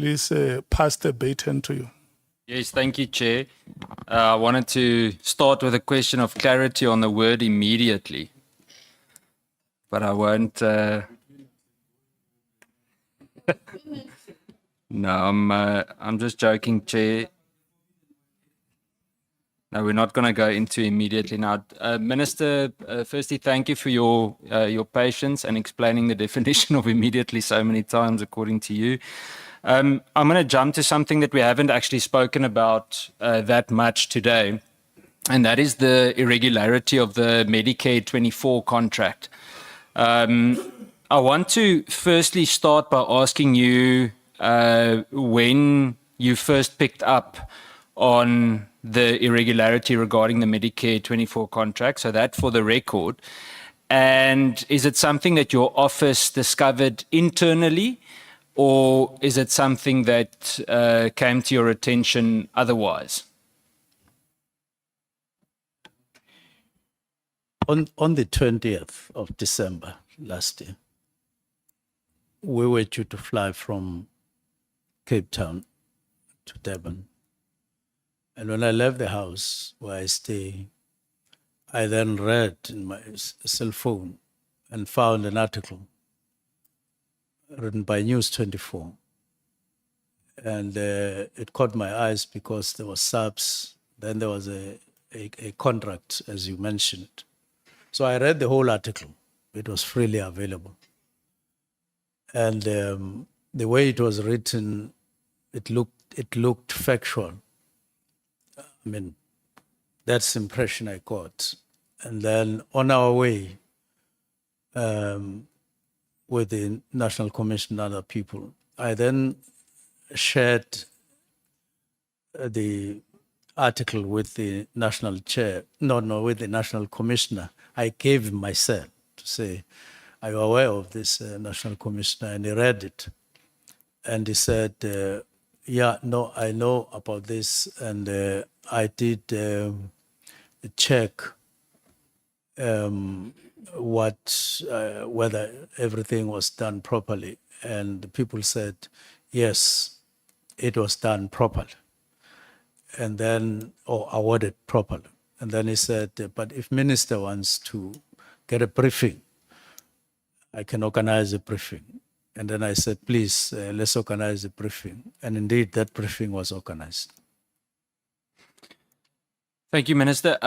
please pass the baton to you. Yes, thank you, Chair. I wanted to start with a question of clarity on the word immediately, but I won't. No, I'm just joking, Chair. No, we're not going to go into immediately now. Minister, firstly, thank you for your patience and explaining the definition of immediately so many times, according to you. I'm going to jump to something that we haven't actually spoken about that much today, and that is the irregularity of the Medicare 24 contract. I want to firstly start by asking you when you first picked up on the irregularity regarding the Medicare 24 contract, so that for the record. And is it something that your office discovered internally, or is it something that came to your attention otherwise? On the 20th of December last year, we were due to fly from Cape Town to Durban. And when I left the house where I stay, I then read in my cell phone and found an article written by News 24. And it caught my eyes because there was SAPS, then there was a contract, as you mentioned. So I read the whole article. It was freely available. And the way it was written, it looked factual. I mean, that's the impression I got. And then on our way with the National Commission and other people, I then shared the article with the national chair, with the national commissioner. I gave him myself to say, are you aware of this national commissioner? And he read it. And he said, yeah, no, I know about this. And I did check whether everything was done properly. And the people said, yes, it was done properly. And then, or awarded properly. And then he said, but if minister wants to get a briefing, I can organize a briefing. And then I said, please, let's organize a briefing. And indeed, that briefing was organized. Thank you, Minister.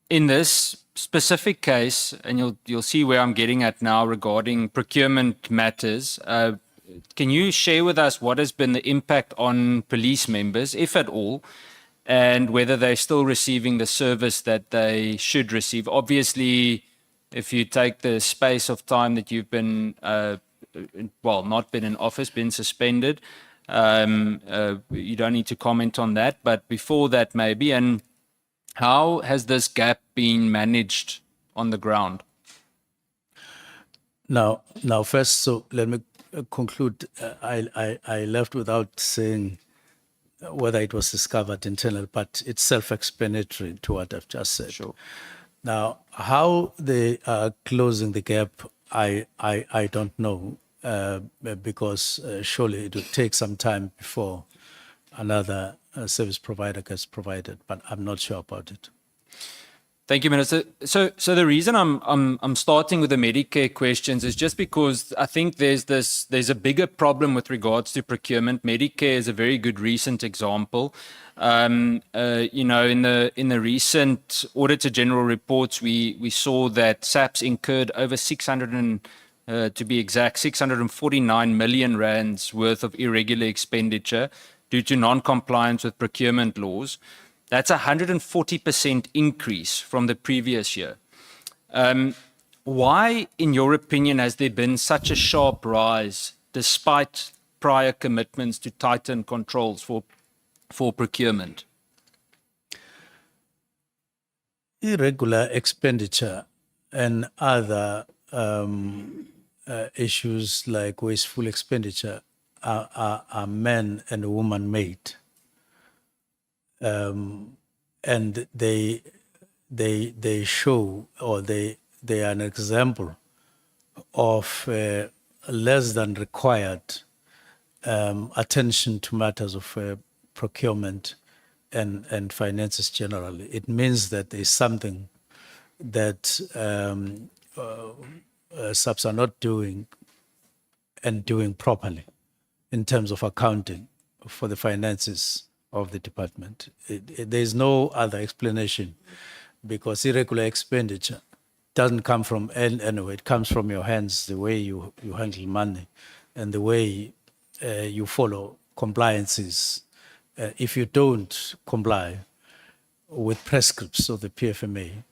In this specific case, and you'll see where I'm getting at now regarding procurement matters, can you share with us what has been the impact on police members, if at all, and whether they're still receiving the service that they should receive? Obviously, if you take the space of time that you've been, not been in office, been suspended, you don't need to comment on that, but before that maybe, and how has this gap been managed on the ground? Now, first, so let me conclude. I left without saying whether it was discovered internal, but it's self-explanatory to what I've just said. Sure. Now, how they are closing the gap, I don't know, because surely it would take some time before another service provider gets provided, but I'm not sure about it. Thank you, Minister. So the reason I'm starting with the Medicare questions is just because I think there's a bigger problem with regards to procurement. Medicare is a very good recent example. In the recent Auditor General reports, we saw that SAPS incurred over 649 million rands worth of irregular expenditure due to non-compliance with procurement laws. That's a 140% increase from the previous year. Why, in your opinion, has there been such a sharp rise despite prior commitments to tighten controls for procurement? Irregular expenditure and other issues like wasteful expenditure are men and woman made. And they show, or they are an example of less than required attention to matters of procurement and finances generally. It means that there's something that SAPs are not doing and doing properly in terms of accounting for the finances of the department. There's no other explanation, because irregular expenditure doesn't come from anywhere. It comes from your hands, the way you handle money and the way you follow compliances. If you don't comply with prescripts of the PFMA,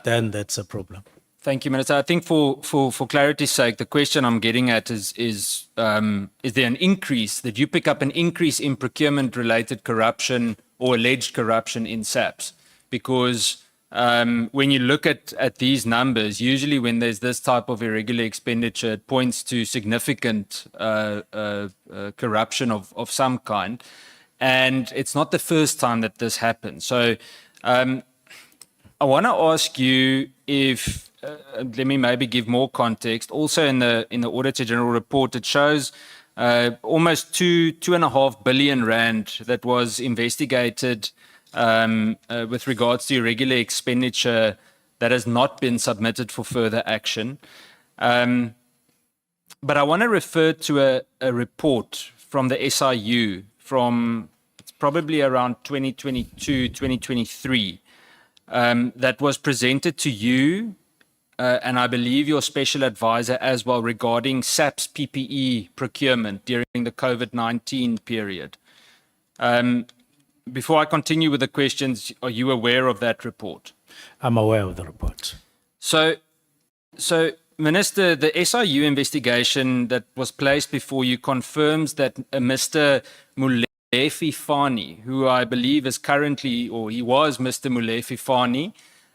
then that's a problem. Thank you, Minister. I think for clarity's sake, the question I'm getting at is there an increase, did you pick up an increase in procurement-related corruption or alleged corruption in SAPS? Because when you look at these numbers, usually when there's this type of irregular expenditure, it points to significant corruption of some kind. And it's not the first time that this happens. So I want to ask you if, let me maybe give more context. Also in the Auditor General report, it shows almost 2.5 billion rand that was investigated with regards to irregular expenditure that has not been submitted for further action. But I want to refer to a report from the SIU from it's probably around 2022, 2023, that was presented to you and I believe your special advisor as well regarding SAP's PPE procurement during the COVID-19 period. Before I continue with the questions, are you aware of that report? I'm aware of the report. So Minister, the SIU investigation that was placed before you confirms that Mr. Molefi Fani, who I believe is currently, or he was Mr. Molefi Fani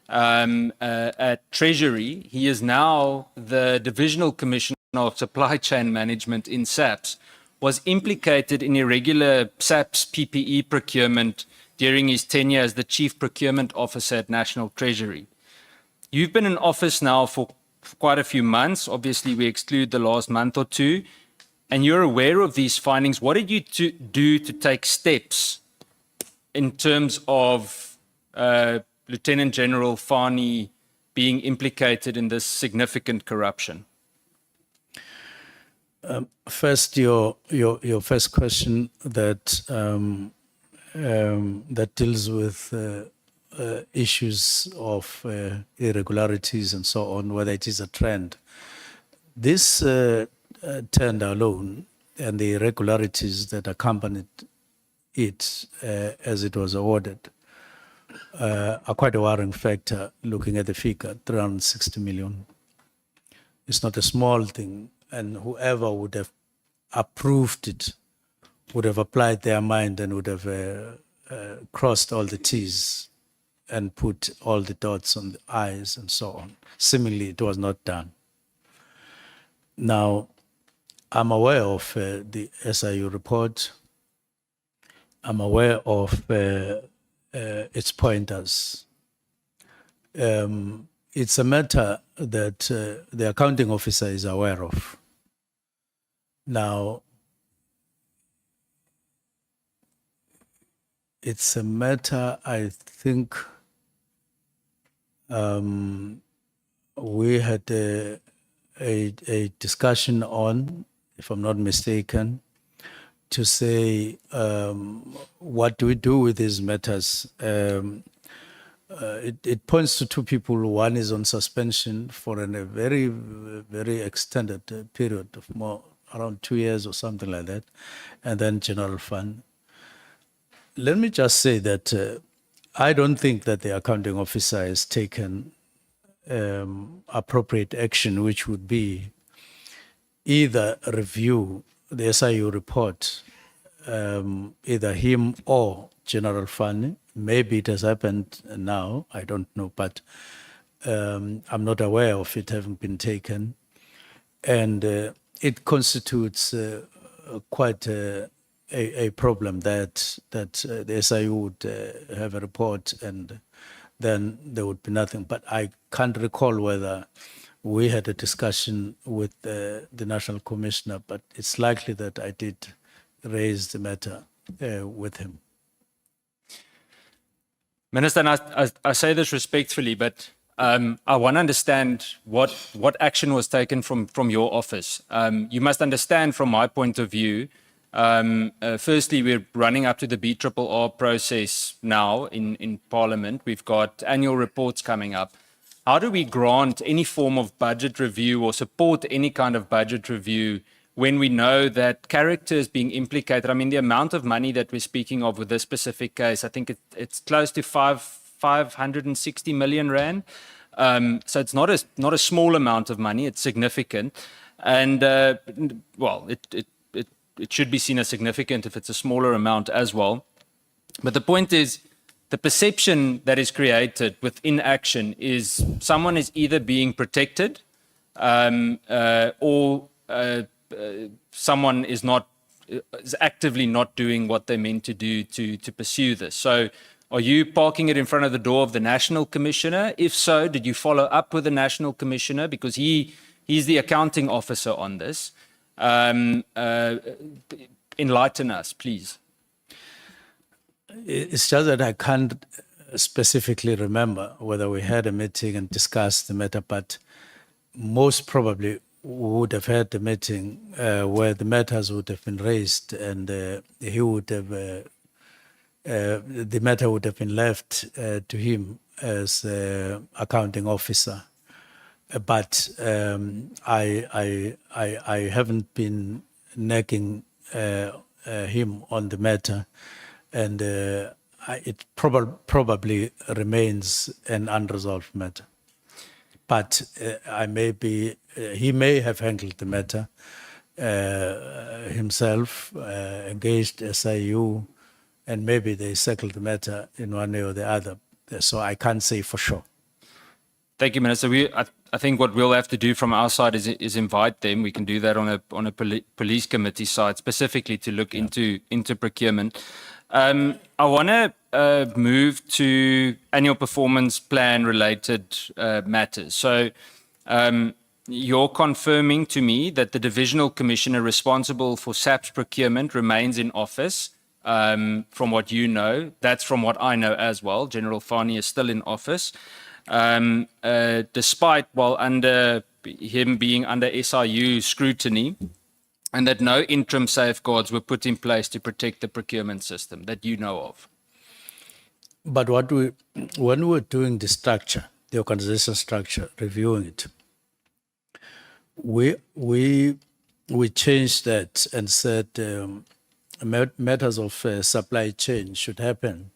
at Treasury, he is now the Divisional Commissioner of Supply Chain Management in SAPS, was implicated in irregular SAPS PPE procurement during his tenure as the Chief Procurement Officer at National Treasury. You've been in office now for quite a few months. Obviously, we exclude the last month or two, and you're aware of these findings. What did you do to take steps in terms of Lieutenant General Fani being implicated in this significant corruption? First, your first question that that deals with issues of irregularities and so on, whether it is a trend. This tender alone and the irregularities that accompanied it as it was awarded are quite a worrying factor, looking at the figure, 360 million. It's not a small thing, and whoever would have approved it would have applied their mind and would have crossed all the T's and put all the dots on the I's and so on. Seemingly, it was not done. Now, I'm aware of the SIU report. I'm aware of its pointers. It's a matter that the accounting officer is aware of. Now, it's a matter, I think, we had a discussion on, if I'm not mistaken, to say, what do we do with these matters? It points to two people. One is on suspension for a very, very extended period of around 2 years or something like that, and then general fund. Let me just say that I don't think that the accounting officer has taken appropriate action, which would be either review the SIU report, either him or General Fund. Maybe it has happened now, I don't know, but I'm not aware of it having been taken. And it constitutes quite a problem that the SIU would have a report and then there would be nothing. But I can't recall whether we had a discussion with the National Commissioner, but it's likely that I did raise the matter with him. Minister, and I say this respectfully, but I want to understand what action was taken from your office. You must understand from my point of view, firstly, we're running up to the BRRR process now in Parliament. We've got annual reports coming up. How do we grant any form of budget review or support any kind of budget review when we know that character is being implicated? I mean, the amount of money that we're speaking of with this specific case, I think it's close to 560 million rand. So it's not a small amount of money. It's significant, and well, it should be seen as significant if it's a smaller amount as well. But the point is, the perception that is created with inaction is someone is either being protected or someone is actively not doing what they're meant to do to pursue this. So are you parking it in front of the door of the National Commissioner? If so, did you follow up with the National Commissioner? Because he's the accounting officer on this. Enlighten us, please. It's just that I can't specifically remember whether we had a meeting and discussed the matter, but most probably we would have had the meeting where the matters would have been raised, and he would have the matter would have been left to him as accounting officer. But I haven't been nagging him on the matter, and it probably remains an unresolved matter. But he may have handled the matter himself, engaged SIU, and maybe they settled the matter in one way or the other. So I can't say for sure. Thank you, Minister. I think what we'll have to do from our side is invite them. We can do that on a police committee side, specifically to look into procurement. I want to move to annual performance plan related matters. So you're confirming to me that the divisional commissioner responsible for SAP's procurement remains in office. From what you know, that's from what I know as well. General Fani is still in office. Despite, under him being under SIU scrutiny, and that no interim safeguards were put in place to protect the procurement system that you know of. But when we were doing the structure, the organization structure, reviewing it, we changed that and said matters of supply chain should happen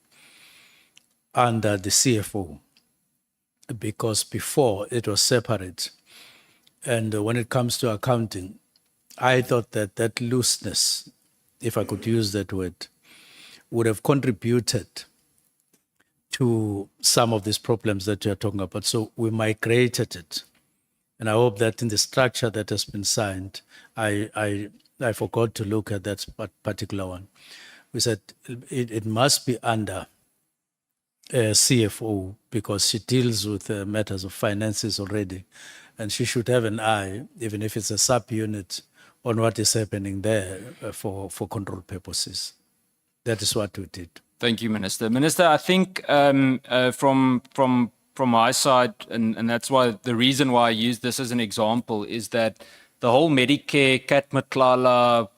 under the CFO, because before it was separate. And when it comes to accounting, I thought that looseness, if I could use that word, would have contributed to some of these problems that you're talking about. So we migrated it. And I hope that in the structure that has been signed, I forgot to look at that particular one. We said it must be under CFO, because she deals with matters of finances already. And she should have an eye, even if it's a sub-unit, on what is happening there for control purposes. That is what we did. Thank you, Minister. Minister, I think from my side, and that's why the reason why I use this as an example is that the whole Medicare Cat Matlala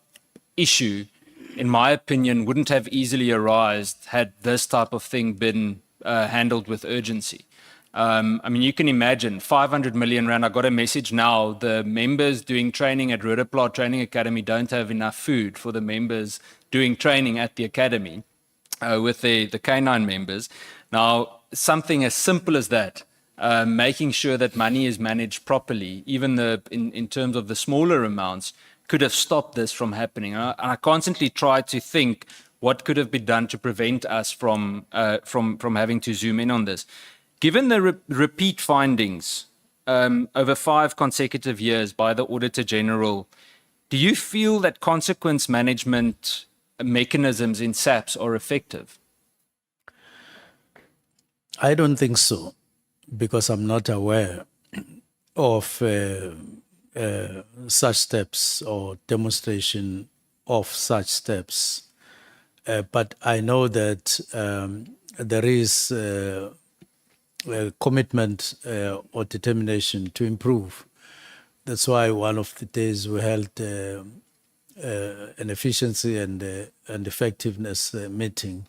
issue, in my opinion, wouldn't have easily arisen had this type of thing been handled with urgency. I mean, you can imagine 500 million rand. I got a message now. The members doing training at Rudapla Training Academy don't have enough food for the members doing training at the academy with the K9 members. Now, something as simple as that, making sure that money is managed properly, even in terms of the smaller amounts, could have stopped this from happening. And I constantly try to think what could have been done to prevent us from having to zoom in on this. Given the repeat findings over 5 consecutive years by the Auditor General, do you feel that consequence management mechanisms in SAPS are effective? I don't think so, because I'm not aware of such steps or demonstration of such steps. But I know that there is a commitment or determination to improve. That's why one of the days we held an efficiency and effectiveness meeting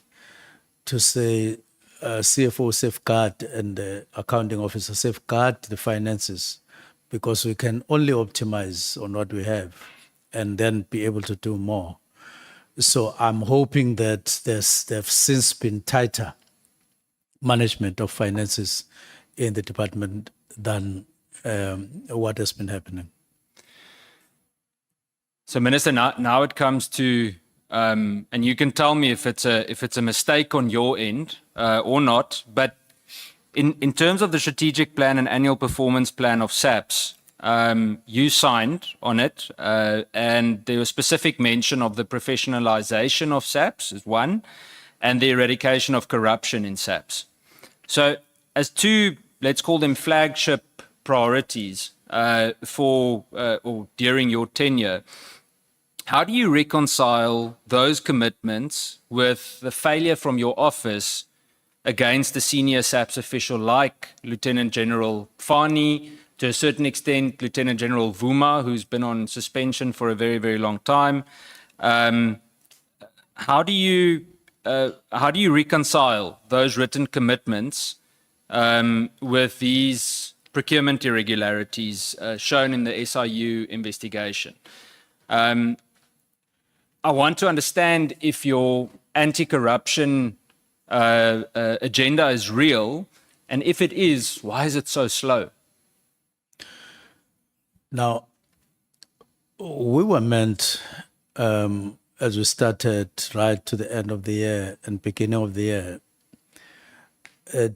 to say CFO safeguard and accounting officer safeguard the finances, because we can only optimize on what we have and then be able to do more. So I'm hoping that there's since been tighter management of finances in the department than what has been happening. So, Minister, now it comes to, and you can tell me if it's a mistake on your end or not. But in terms of the strategic plan and annual performance plan of SAPS, you signed on it, and there was specific mention of the professionalization of SAPS as one, and the eradication of corruption in SAPS. So, as two, let's call them flagship priorities for or during your tenure, how do you reconcile those commitments with the failure from your office against the senior SAPS official like Lieutenant General Fani, to a certain extent Lieutenant General Vuma, who's been on suspension for a very, very long time? How do you reconcile those written commitments with these procurement irregularities shown in the SIU investigation? I want to understand if your anti-corruption agenda is real, and if it is, why is it so slow? Now, we were meant, as we started right to the end of the year and beginning of the year,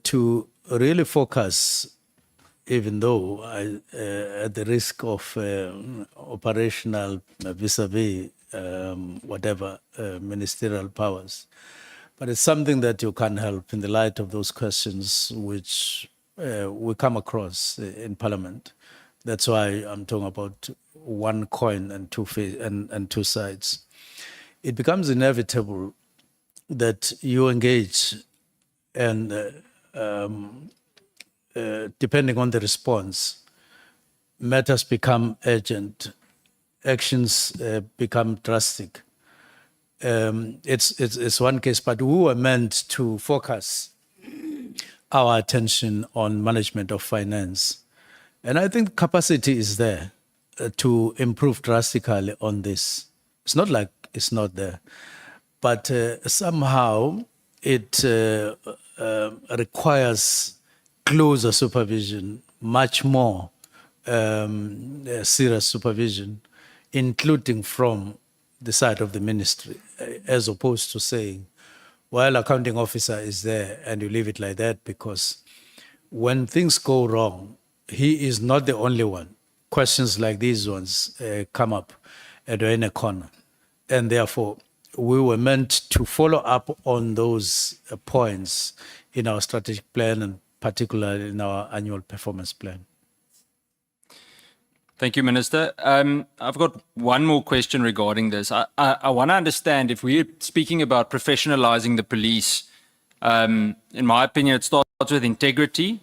to really focus, even though at the risk of operational vis-a-vis whatever ministerial powers. But it's something that you can't help in the light of those questions which we come across in Parliament. That's why I'm talking about one coin and two sides. It becomes inevitable that you engage, and depending on the response, matters become urgent, actions become drastic. It's one case, but we were meant to focus our attention on management of finance. And I think capacity is there to improve drastically on this. It's not like it's not there, but somehow it requires closer supervision, much more serious supervision, including from the side of the ministry, as opposed to saying, well, accounting officer is there and you leave it like that, because when things go wrong, he is not the only one. Questions like these ones come up and we're in a corner. And therefore, we were meant to follow up on those points in our strategic plan, and particularly in our annual performance plan. Thank you, Minister. I've got one more question regarding this. I want to understand, if we're speaking about professionalizing the police, in my opinion, it starts with integrity,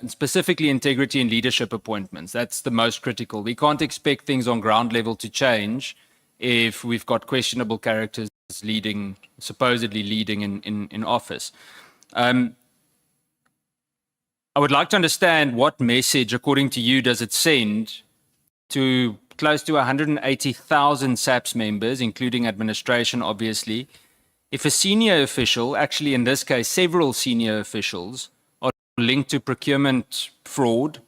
specifically integrity in leadership appointments. That's the most critical. We can't expect things on ground level to change if we've got questionable characters supposedly leading in office. I would like to understand what message, according to you, does it send to close to 180,000 SAPS members, including administration, obviously, if a senior official, actually in this case several senior officials, are linked to procurement fraud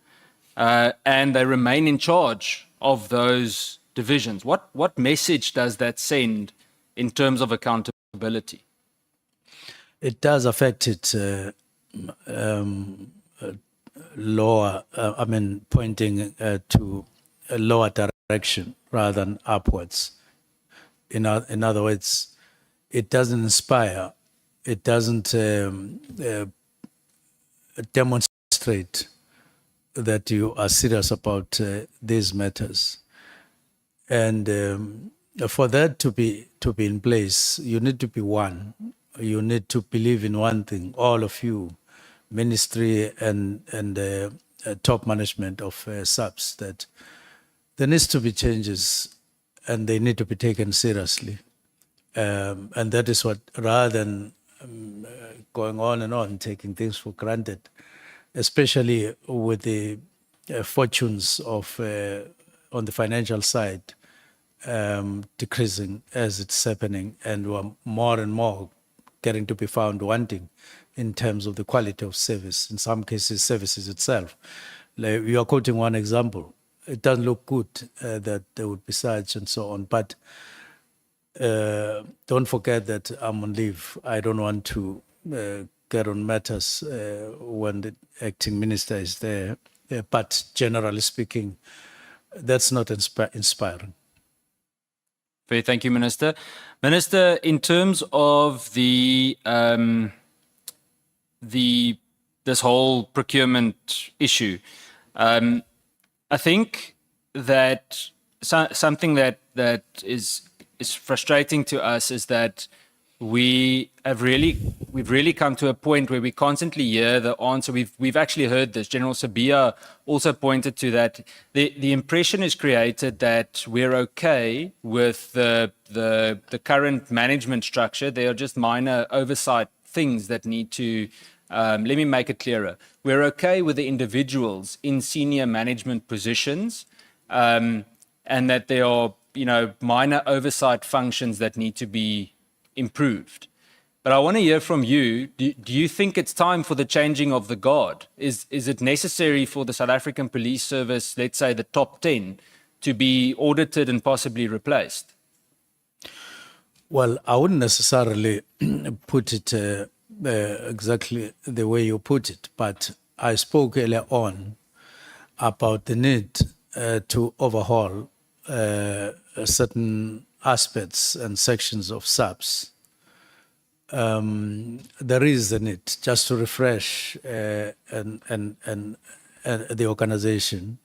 and they remain in charge of those divisions? What message does that send in terms of accountability? It does affect it lower, pointing to a lower direction rather than upwards. In other words, it doesn't inspire, it doesn't demonstrate that you are serious about these matters. And for that to be in place, you need to be one. You need to believe in one thing, all of you, ministry and top management of SAPS, that there needs to be changes and they need to be taken seriously. And that is what, rather than going on and on, taking things for granted, especially with the fortunes of on the financial side decreasing as it's happening, and we're more and more getting to be found wanting in terms of the quality of service, in some cases services itself. Like you are quoting one example. It doesn't look good that there would be such and so on, but don't forget that I'm on leave. I don't want to get on matters when the acting minister is there. But generally speaking, that's not inspiring. Very thank you, Minister. Minister, in terms of this whole procurement issue, I think that something that is frustrating to us is that we've really come to a point where we constantly hear the answer. We've actually heard this. General Sabia also pointed to that. The impression is created that we're okay with the current management structure. There are just minor oversight things that need to. Let me make it clearer. We're okay with the individuals in senior management positions, and that there are minor oversight functions that need to be improved. But I want to hear from you. Do you think it's time for the changing of the guard? Is it necessary for the South African Police Service, let's say the top 10, to be audited and possibly replaced? Well, I wouldn't necessarily put it exactly the way you put it, but I spoke earlier on about the need to overhaul certain aspects and sections of SAPS. There is a need just to refresh and the organization.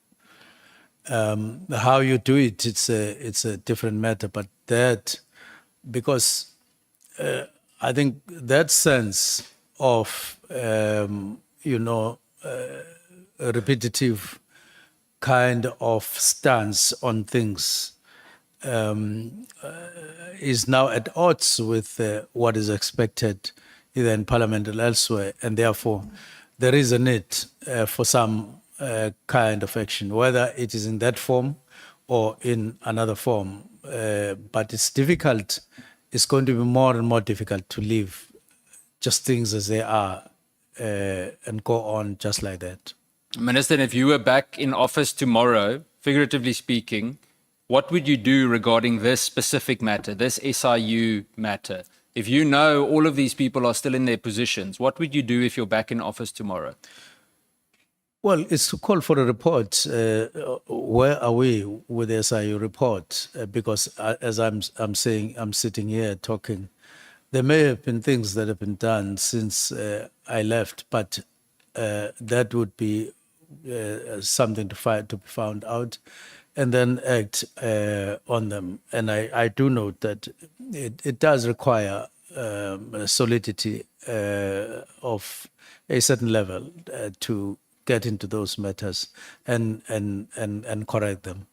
How you do it, it's a different matter, but that, because I think that sense of a repetitive kind of stance on things is now at odds with what is expected either in Parliament or elsewhere, and therefore there is a need for some kind of action, whether it is in that form or in another form. But it's difficult. It's going to be more and more difficult to leave just things as they are and go on just like that. Minister, if you were back in office tomorrow, figuratively speaking, what would you do regarding this specific matter, this SIU matter? If you know all of these people are still in their positions, what would you do if you're back in office tomorrow? Well, it's to call for a report. Where are we with the SIU report? Because as I'm saying, I'm sitting here talking. There may have been things that have been done since I left, but that would be something to be found out, and then act on them. And I do note that it does require solidity of a certain level to get into those matters and correct them.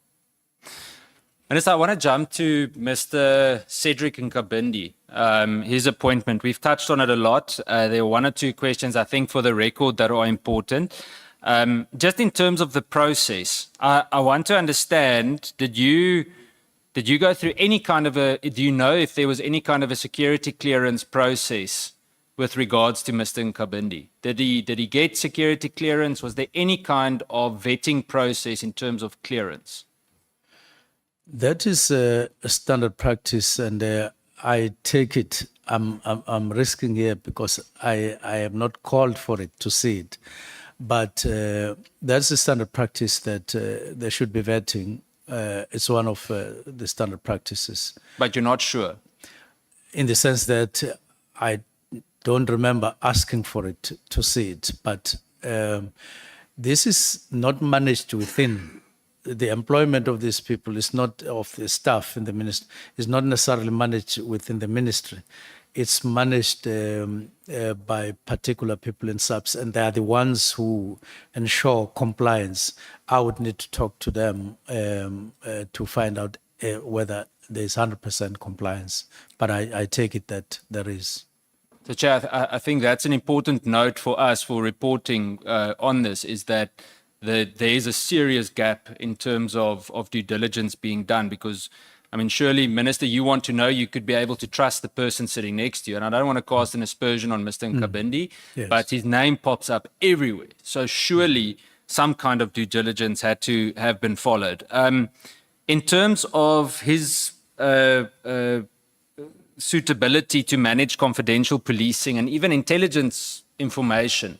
Minister, I want to jump to Mr. Cedric Nkabindi, his appointment. We've touched on it a lot. There are one or two questions, I think, for the record that are important. Just in terms of the process, I want to understand, did you go through any kind of do you know if there was any kind of a security clearance process with regards to Mr. Nkabindi? Did he get security clearance? Was there any kind of vetting process in terms of clearance? That is a standard practice, and I take it. I'm risking here because I am not called for it to see it, but that's a standard practice that there should be vetting. It's one of the standard practices. But you're not sure? In the sense that I don't remember asking for it to see it, but this is not managed within the employment of these people is not of the staff in the ministry is not necessarily managed within the ministry. It's managed by particular people in subs, and they are the ones who ensure compliance. I would need to talk to them to find out whether there's 100% compliance, but I take it that there is. So, Chair, I think that's an important note for us for reporting on this, is that there is a serious gap in terms of due diligence being done, because, I mean, surely, Minister, you want to know you could be able to trust the person sitting next to you. And I don't want to cast an aspersion on Mr. Nkabindi, Yes. but his name pops up everywhere. So surely some kind of due diligence had to have been followed. In terms of his suitability to manage confidential policing and even intelligence information,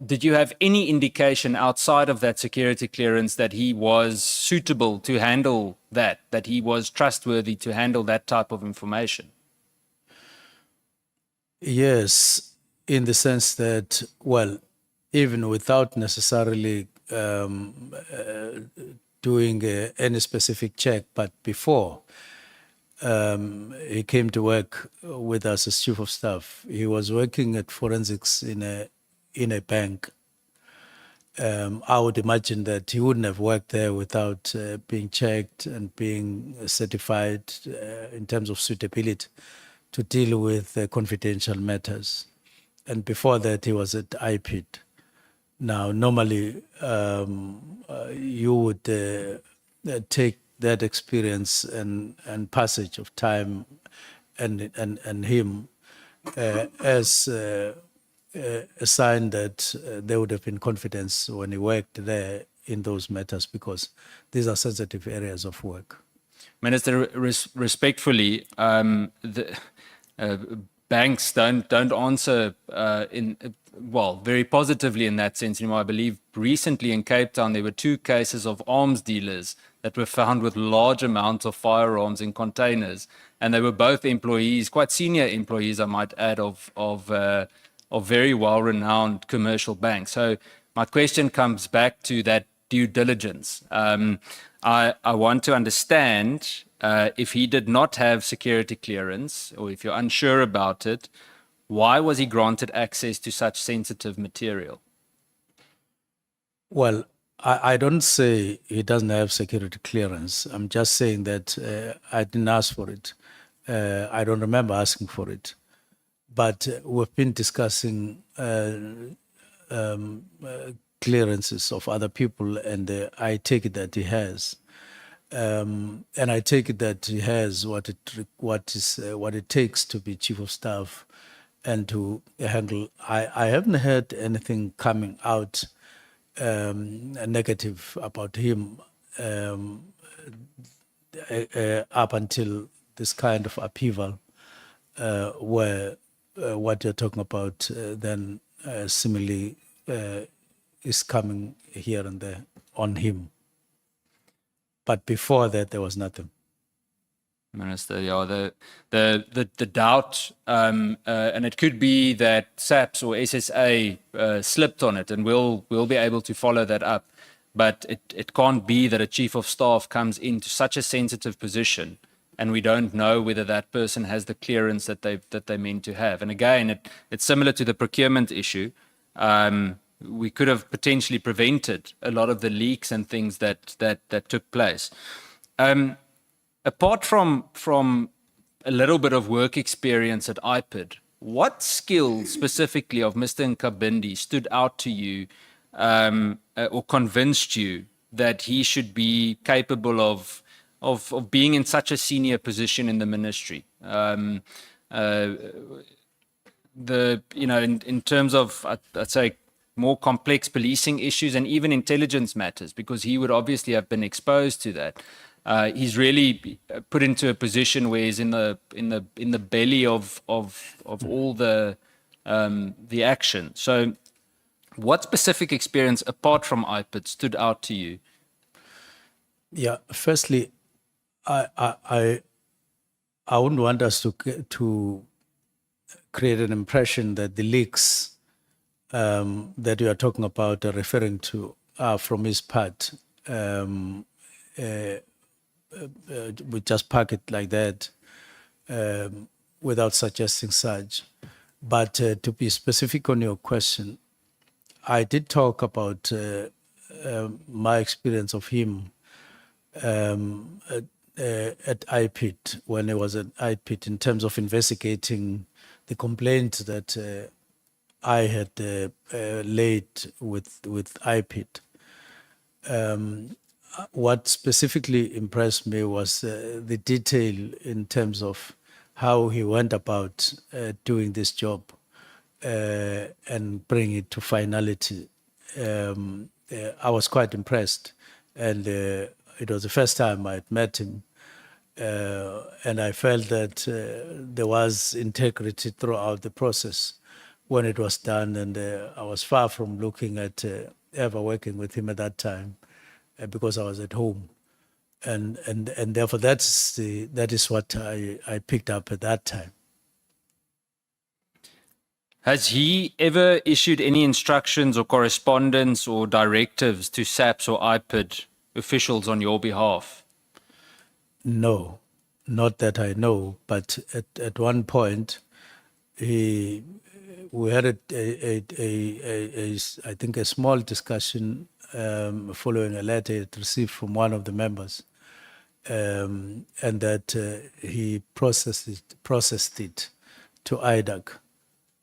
did you have any indication outside of that security clearance that he was suitable to handle that he was trustworthy to handle that type of information? Yes, in the sense that, well, even without necessarily doing any specific check, but before he came to work with us as chief of staff, he was working at forensics in a bank. I would imagine that he wouldn't have worked there without being checked and being certified in terms of suitability to deal with confidential matters. And before that, he was at IPID. Now, normally, you would take that experience and passage of time and him as a sign that there would have been confidence when he worked there in those matters, because these are sensitive areas of work. Minister, respectfully, banks don't answer very positively in that sense anymore. I believe recently in Cape Town there were 2 cases of arms dealers that were found with large amounts of firearms in containers, and they were both employees, quite senior employees, I might add, of very well-renowned commercial banks. So my question comes back to that due diligence. I want to understand if he did not have security clearance, or if you're unsure about it, why was he granted access to such sensitive material? Well, I don't say he doesn't have security clearance. I'm just saying that I didn't ask for it. I don't remember asking for it. But we've been discussing clearances of other people, and I take it that he has. And I take it that he has what it takes to be chief of staff and to handle. I haven't heard anything coming out negative about him up until this kind of upheaval, where what you're talking about then similarly is coming here and there on him. But before that, there was nothing. Minister, yeah, the doubt, and it could be that SAPS or SSA slipped on it, and we'll be able to follow that up. But it can't be that a chief of staff comes into such a sensitive position, and we don't know whether that person has the clearance that they mean to have. And again, it's similar to the procurement issue. We could have potentially prevented a lot of the leaks and things that took place. Apart from a little bit of work experience at IPID, what skills specifically of Mr. Nkabindi stood out to you or convinced you that he should be capable of being in such a senior position in the ministry? In terms of, I'd say, more complex policing issues and even intelligence matters, because he would obviously have been exposed to that. He's really put into a position where he's in the belly of all the action. So, what specific experience apart from IPID stood out to you? Yeah, firstly, I wouldn't want us to create an impression that the leaks that you are talking about, referring to, are from his part. We just park it like that, without suggesting such. But to be specific on your question, I did talk about my experience of him at IPIT, when he was at IPIT, in terms of investigating the complaint that I had laid with IPIT. What specifically impressed me was the detail in terms of how he went about doing this job and bring it to finality. I was quite impressed, and it was the first time I had met him, and I felt that there was integrity throughout the process when it was done, and I was far from looking at ever working with him at that time because I was at home. And therefore that is what I picked up at that time. Has he ever issued any instructions or correspondence or directives to SAPS or IPID officials on your behalf? No, not that I know. But at one point, we had I think a small discussion following a letter he had received from one of the members, and that he processed it to Ad-hoc.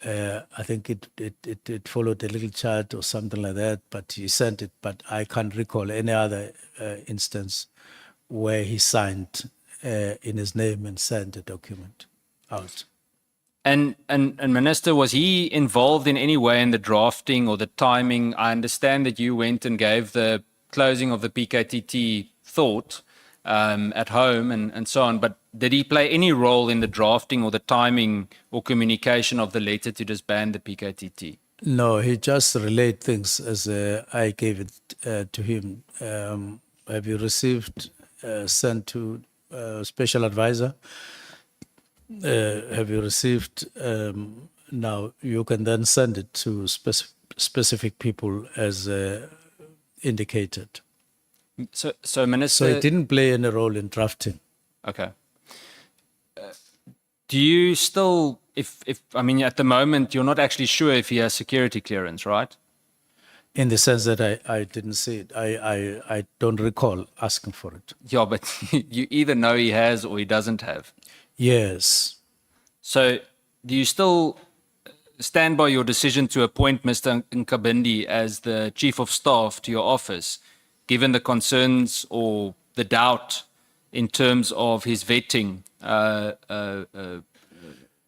I think it followed a little chart or something like that, but he sent it. But I can't recall any other instance where he signed in his name and sent a document out. And Minister, was he involved in any way in the drafting or the timing? I understand that you went and gave the closing of the PKTT thought at home and so on, but did he play any role in the drafting or the timing or communication of the letter to disband the PKTT? No, he just relayed things as I gave it to him. Have you received, sent to special advisor? Have you received? Now you can then send it to specific people as indicated. So Minister... So it didn't play any role in drafting. Okay. Do you still, I mean, at the moment, you're not actually sure if he has security clearance, right? In the sense that I didn't see it. I don't recall asking for it. Yeah, but you either know he has or he doesn't have. Yes. So do you still stand by your decision to appoint Mr. Nkabindi as the Chief of Staff to your office, given the concerns or the doubt in terms of his vetting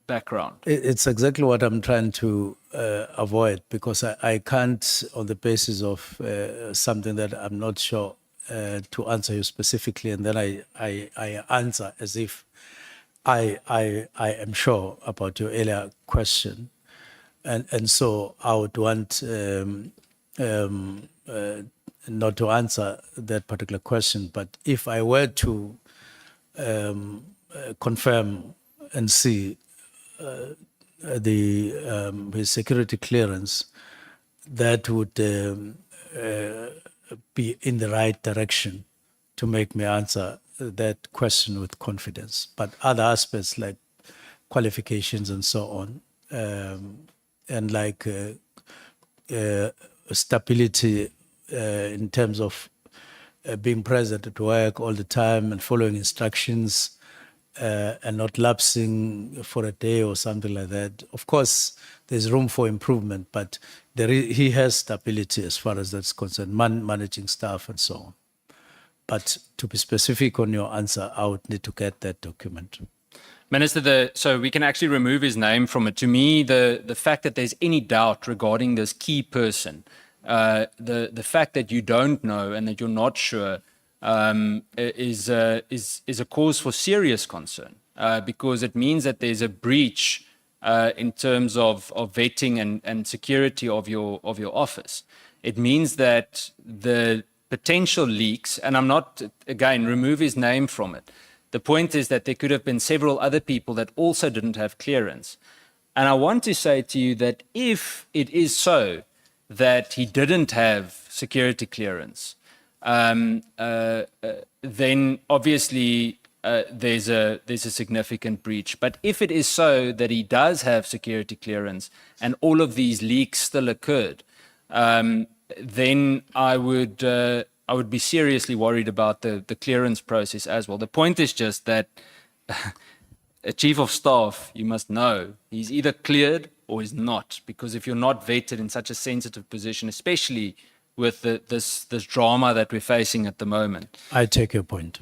background? It's exactly what I'm trying to avoid, because I can't, on the basis of something that I'm not sure to answer you specifically, and then I answer as if I am sure about your earlier question. And so I would want not to answer that particular question, but if I were to confirm and see his security clearance, that would be in the right direction to make me answer that question with confidence. But other aspects like qualifications and so on, and like stability in terms of being present at work all the time and following instructions, and not lapsing for a day or something like that. Of course, there's room for improvement, but he has stability as far as that's concerned, managing staff and so on. But to be specific on your answer, I would need to get that document. Minister, so we can actually remove his name from it. To me, the fact that there's any doubt regarding this key person, the fact that you don't know and that you're not sure, is a cause for serious concern, because it means that there's a breach in terms of vetting and security of your office. It means that the potential leaks, and I'm not, again, remove his name from it. The point is that there could have been several other people that also didn't have clearance. And I want to say to you that if it is so that he didn't have security clearance, then obviously there's a significant breach. But if it is so that he does have security clearance and all of these leaks still occurred, then I would be seriously worried about the clearance process as well. The point is just that a chief of staff, you must know, he's either cleared or he's not, because if you're not vetted in such a sensitive position, especially with this drama that we're facing at the moment. I take your point.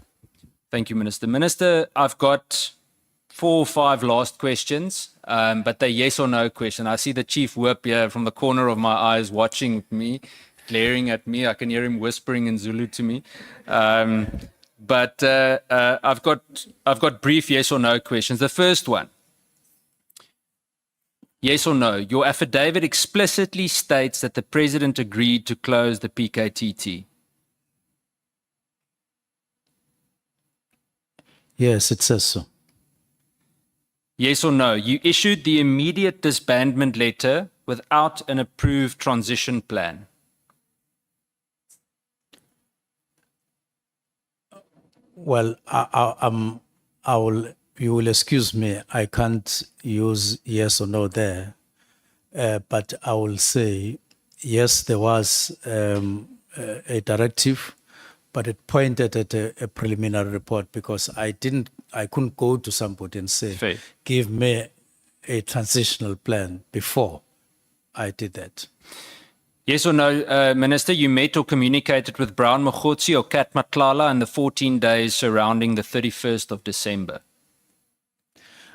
Thank you, Minister. Minister, I've got 4 or 5 last questions, but they're yes or no questions. I see the Chief Whip here from the corner of my eyes watching me, glaring at me. I can hear him whispering in Zulu to me. But I've got brief yes or no questions. The first one, yes or no, your affidavit explicitly states that the President agreed to close the PKTT. Yes, it says so. Yes or no, you issued the immediate disbandment letter without an approved transition plan. Well, you will excuse me, I can't use yes or no there, but I will say, yes, there was a directive, but it pointed at a preliminary report because I couldn't go to somebody and say, Fair. give me a transitional plan before I did that. Yes or no, Minister, you met or communicated with Brown Mchunu or Kat Matlala in the 14 days surrounding the 31st of December?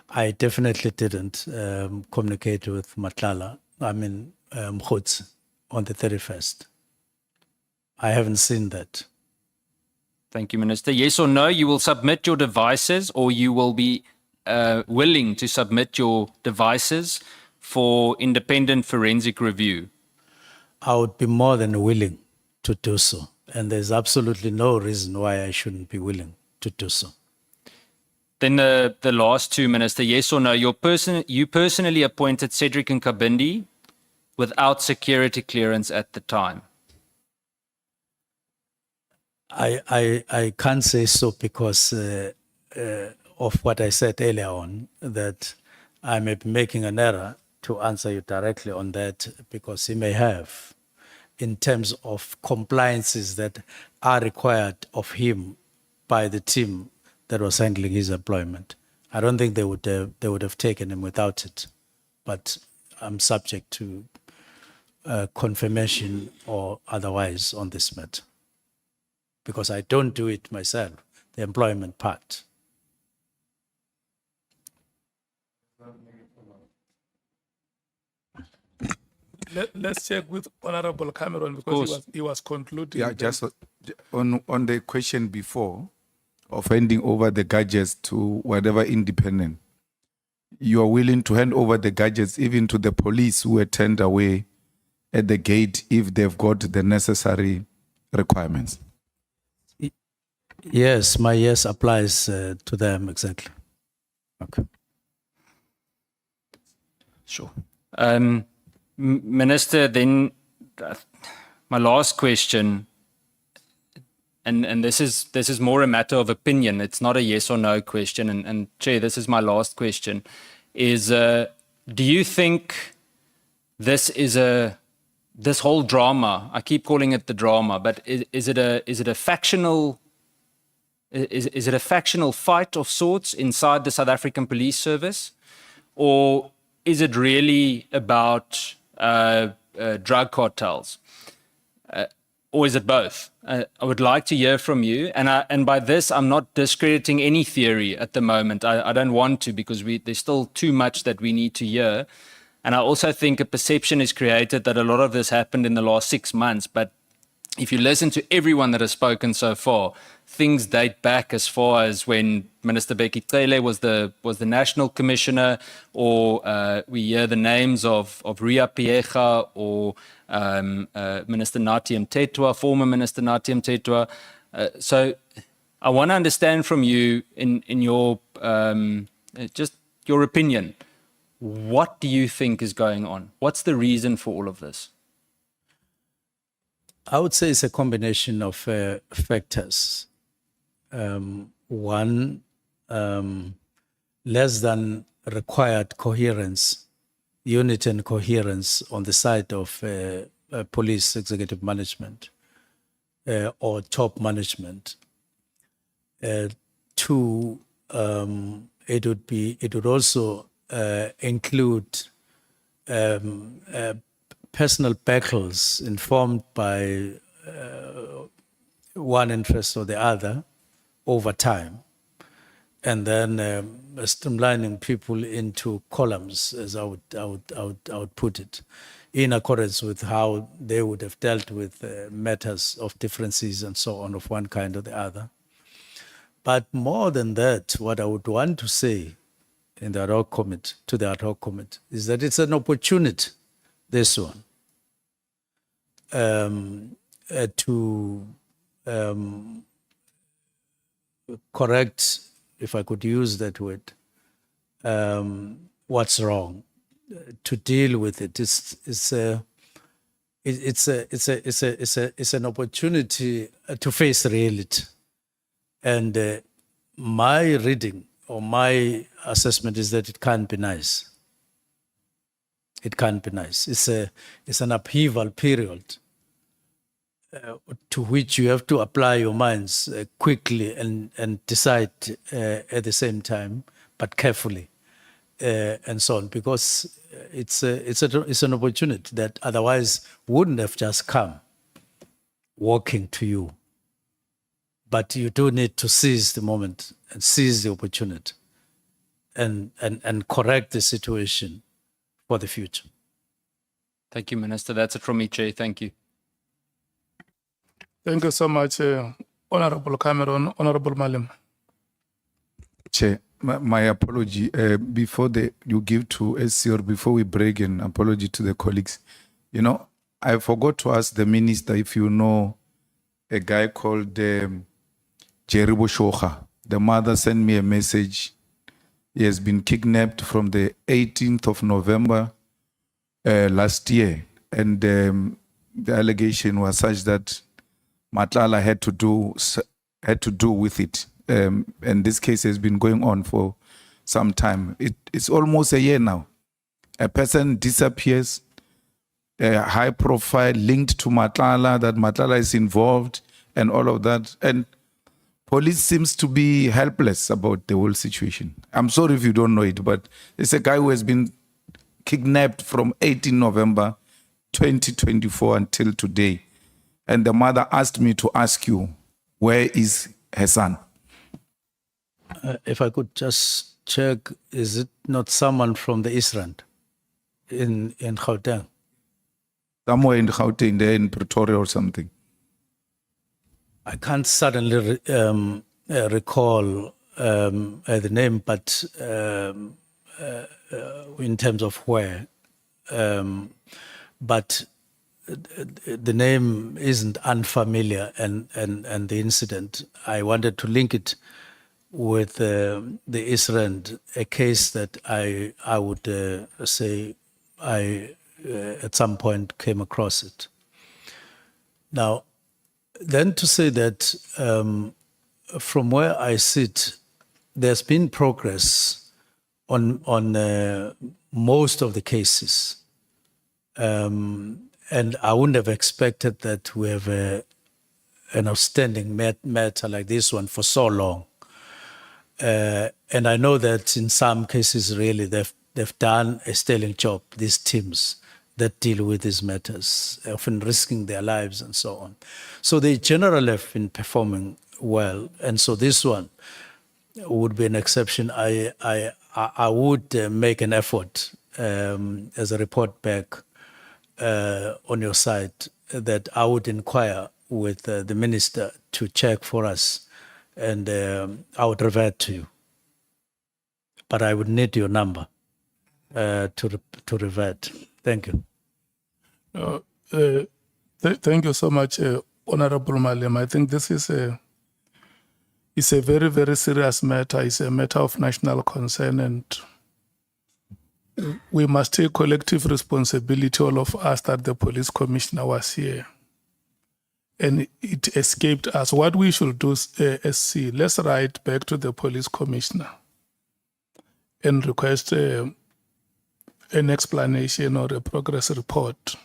I definitely didn't communicate with Mchunu on the 31st. I haven't seen that. Thank you, Minister. Yes or no, you will submit your devices, or you will be willing to submit your devices for independent forensic review? I would be more than willing to do so. And there's absolutely no reason why I shouldn't be willing to do so. Then the last 2, Minister, yes or no, you personally appointed Cedric Nkabindi without security clearance at the time? I can't say so because of what I said earlier on, that I may be making an error to answer you directly on that, because he may have, in terms of compliances that are required of him by the team that was handling his employment. I don't think they would have taken him without it, but I'm subject to confirmation or otherwise on this matter, because I don't do it myself, the employment part. Let's check with Honorable Cameron, because he was concluding. Yeah, just on the question before of handing over the gadgets to whatever independent, you are willing to hand over the gadgets even to the police who were turned away at the gate if they've got the necessary requirements? Yes, my yes applies to them exactly. Okay. Sure. Minister, then my last question, and this is more a matter of opinion. It's not a yes or no question. And Chair, this is my last question: is do you think this whole drama? I keep calling it the drama, but is it a factional? Is it a factional fight of sorts inside the South African Police Service, or is it really about drug cartels, or is it both? I would like to hear from you, and by this I'm not discrediting any theory at the moment. I don't want to, because there's still too much that we need to hear, and I also think a perception is created that a lot of this happened in the last 6 months. But if you listen to everyone that has spoken so far, things date back as far as when Minister Becky Cele was the national commissioner, or we hear the names of Ria Piecha or Minister Nathi Mthethwa, former Minister Nathi Mthethwa. So I want to understand from you, in your just your opinion, What do you think is going on? What's the reason for all of this? I would say it's a combination of factors. One, less than required coherence, unity and coherence on the side of police executive management or top management. Two, it would also include personal battles informed by one interest or the other over time, and then streamlining people into columns, as I would put it, in accordance with how they would have dealt with matters of differences and so on of one kind or the other. But more than that, what I would want to say in the Ad-hoc committee, to the Ad-hoc committee, is that it's an opportunity, this one, to correct, if I could use that word, what's wrong, to deal with it. It's an opportunity to face reality. And my reading or my assessment is that it can't be nice. It can't be nice. It's an upheaval period to which you have to apply your minds quickly and decide at the same time, but carefully, and so on, because it's an opportunity that otherwise wouldn't have just come walking to you. But you do need to seize the moment and seize the opportunity and correct the situation for the future. Thank you, Minister. That's it from me, Chair. Thank you. Thank you so much, Honorable Cameron, Honorable Malim. Chair, my apology. Before you give to SC or before we break, an apology to the colleagues. You know, I forgot to ask the minister if you know a guy called Jerry Boshoga. The mother sent me a message. He has been kidnapped from the 18th of November last year. And the allegation was such that Matlala had to do with it. And this case has been going on for some time. It's almost a year now. A person disappears, a high profile linked to Matlala, that Matlala is involved and all of that. And police seems to be helpless about the whole situation. I'm sorry if you don't know it, but it's a guy who has been kidnapped from 18 November 2024 until today. And the mother asked me to ask you, where is her son? If I could just check, is it not someone from the East Rand in Gauteng? Somewhere in Gauteng, there in Pretoria or something. I can't suddenly recall the name, but in terms of where. But the name isn't unfamiliar, and the incident, I wanted to link it with the East Rand, a case that I would say I at some point came across it. Now, then to say that from where I sit, there's been progress on most of the cases. And I wouldn't have expected that we have an outstanding matter like this one for so long. And I know that in some cases, really, they've done a sterling job, these teams that deal with these matters, often risking their lives and so on. So they generally have been performing well. And so this one would be an exception. I would make an effort as a report back on your side that I would inquire with the minister to check for us, and I would revert to you. But I would need your number to revert. Thank you. Thank you so much, Honorable Malim. I think this is a very, very serious matter. It's a matter of national concern, and we must take collective responsibility, all of us, that the police commissioner was here and it escaped us. What we should do, SC, let's write back to the police commissioner and request an explanation or a progress report,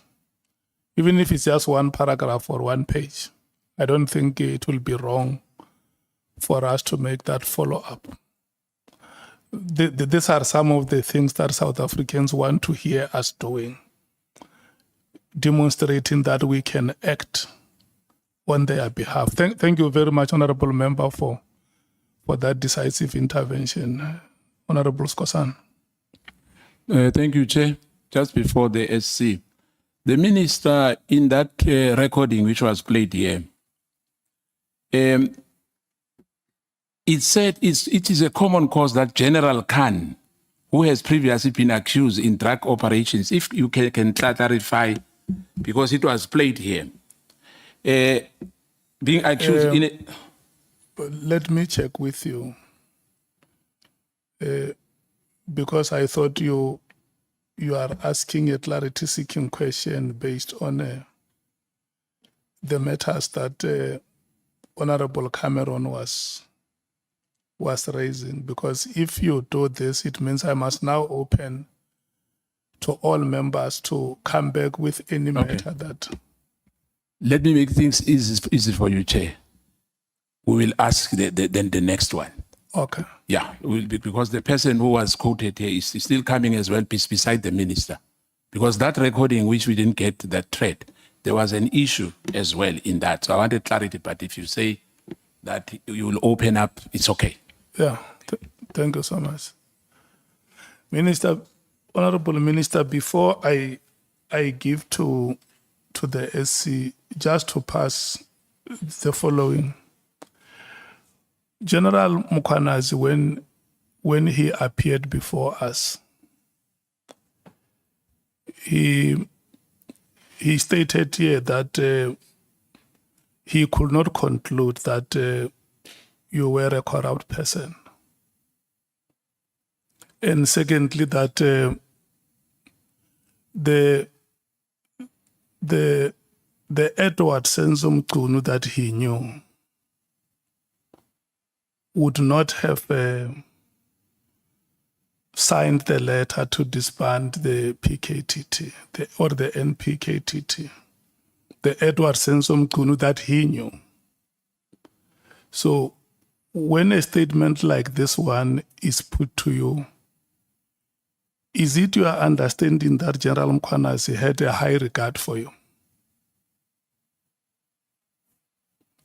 even if it's just one paragraph or one page. I don't think it will be wrong for us to make that follow-up. These are some of the things that South Africans want to hear us doing, demonstrating that we can act on their behalf. Thank you very much, Honorable Member, for that decisive intervention. Honorable Skosan. Thank you, Chair. Just before the SC, the minister in that recording which was played here, it said it is a common cause that General Khan, who has previously been accused in drug operations, if you can clarify, because it was played here, being accused in a... Let me check with you, because I thought you are asking a clarity-seeking question based on the matters that Honorable Cameron was raising. Because if you do this, it means I must now open to all members to come back with any matter that... Let me make things easy for you, Chair. We will ask the next one. Okay. Yeah, because the person who was quoted here is still coming as well beside the minister. Because that recording, which we didn't get that thread, there was an issue as well in that. So I wanted clarity, but if you say that you will open up, it's okay. Yeah, thank you so much. Minister, Honorable Minister, before I give to the SC, just to pass the following. General Mchunu, when he appeared before us, he stated here that he could not conclude that you were a corrupt person. And secondly, that the Edward Senzo Mchunu that he knew would not have signed the letter to disband the PKTT or the NPKTT. The Edward Senzo Mchunu that he knew. So when a statement like this one is put to you, is it your understanding that General Mchunu had a high regard for you?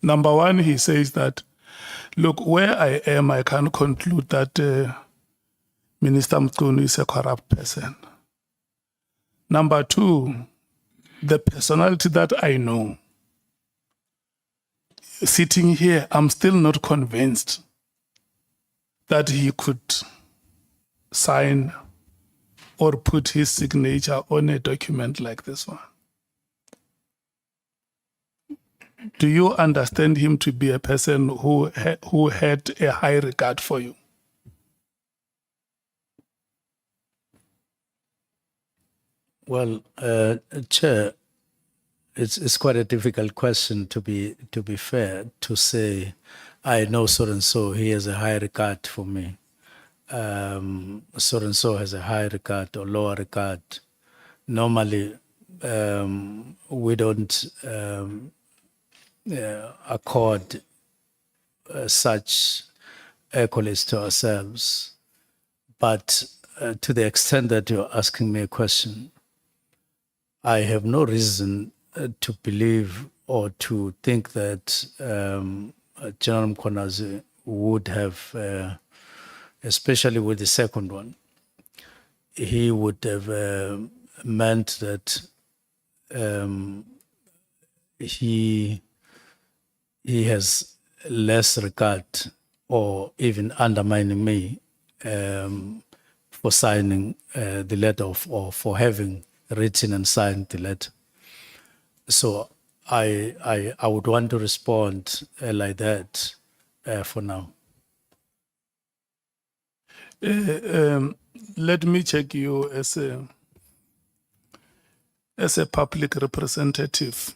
Number one, he says that, look, where I am, I can conclude that Minister Mchunu is a corrupt person. Number two, the personality that I know, sitting here, I'm still not convinced that he could sign or put his signature on a document like this one. Do you understand him to be a person who had a high regard for you? Well, Chair, it's quite a difficult question to be fair, to say, I know so-and-so, he has a high regard for me. So-and-so has a high regard or lower regard. Normally, we don't accord such accolades to ourselves. But to the extent that you're asking me a question, I have no reason to believe or to think that General Mchunu would have, especially with the second one, he would have meant that he has less regard or even undermining me for signing the letter or for having written and signed the letter. So I would want to respond like that for now. Let me check you as a public representative,